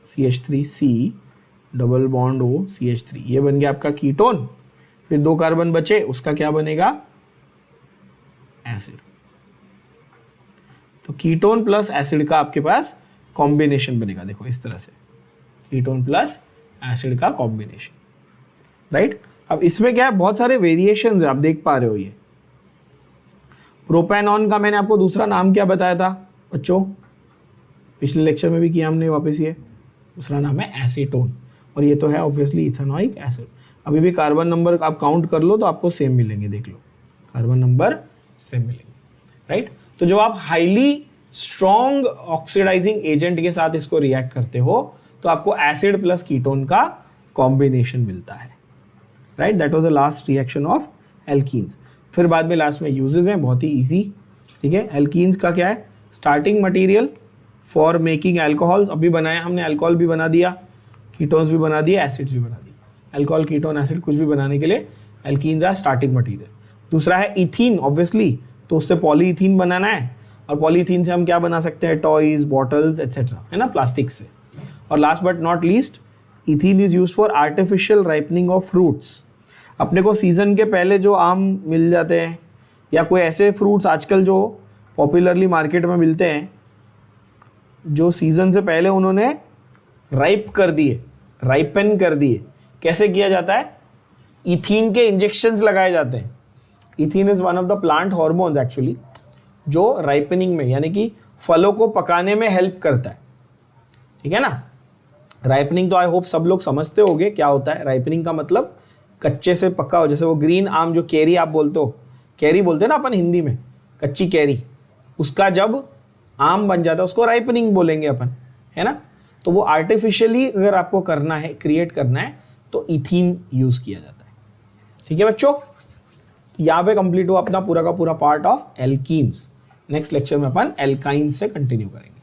CH3C double bond O CH3, ये बन गया आपका कीटोन, फिर 2 कार्बन बचे, उसका क्या बनेगा, एसिड। तो कीटोन प्लस एसिड का आपके पास कॉम्बिनेशन बनेगा, देखो इस तरह से, कीटोन प्लस एसिड का कॉम्बिनेशन, राइट। अब इसमें क्या है, बहुत सारे वेरिएशंस है, आप देख पा रहे हो। ये प्रोपेनॉन का मैंने आपको दूसरा नाम क्या बताया था बच्चों, पिछले लेक्चर में भी किया हमने, वापस ये दूसरा नाम है एसीटोन, और ये तो है ऑब्वियसली इथेनॉइक एसिड। अभी भी कार्बन नंबर आप काउंट कर लो तो आपको सेम मिलेंगे, देख लो कार्बन नंबर सेम मिलेंगे, राइट। तो जब आप हाईली स्ट्रॉन्ग ऑक्सीडाइजिंग एजेंट के साथ इसको रिएक्ट करते हो तो आपको एसिड प्लस कीटोन का कॉम्बिनेशन मिलता है, right. That was the last reaction of alkenes. फिर बाद में लास्ट में यूजेस हैं, बहुत ही इजी, ठीक है। एल्कीन्स का क्या है, starting material for making alcohol, अभी बनाया हमने, अल्कोहल भी बना दिया, कीटोन्स भी बना दिए, एसिड्स भी बना दिए। अल्कोहल, कीटोन, एसिड कुछ भी बनाने के लिए एल्कीन्स आर स्टार्टिंग मटेरियल। दूसरा है इथीन, ऑब्वियसली, तो उससे पॉलीइथीन बनाना है, और पॉलीइथीन से हम क्या बना सकते हैं, टॉयज, बॉटल्स एटसेट्रा, है ना, प्लास्टिक से। और last but not least, ethene is used for artificial ripening of fruits. अपने को सीजन के पहले जो आम मिल जाते हैं, या कोई ऐसे फ्रूट्स आजकल जो पॉपुलरली मार्केट में मिलते हैं, जो सीजन से पहले उन्होंने राइप कर दिए, राइपन कर दिए। कैसे किया जाता है, इथीन के इंजेक्शंस लगाए जाते हैं। Ethene is one of the plant hormones actually, जो राइपनिंग में, यानी कि फलों को पकाने में हेल्प करता है, ठीक है ना। राइपनिंग तो आई होप सब लोग समझते होंगे क्या होता है। राइपनिंग का मतलब कच्चे से पक्का हो, जैसे वो ग्रीन आम जो कैरी आप बोलते हो, कैरी बोलते हैं ना अपन हिंदी में, कच्ची कैरी, उसका जब आम बन जाता है उसको राइपनिंग बोलेंगे अपन, है ना। तो वो आर्टिफिशियली अगर आपको करना है, क्रिएट करना है, तो इथीन यूज किया जाता है, ठीक है बच्चों। यहाँ पे कंप्लीट हुआ अपना पूरा का पूरा part of alkenes. Next lecture में अपन एल्काइंस से कंटिन्यू करेंगे।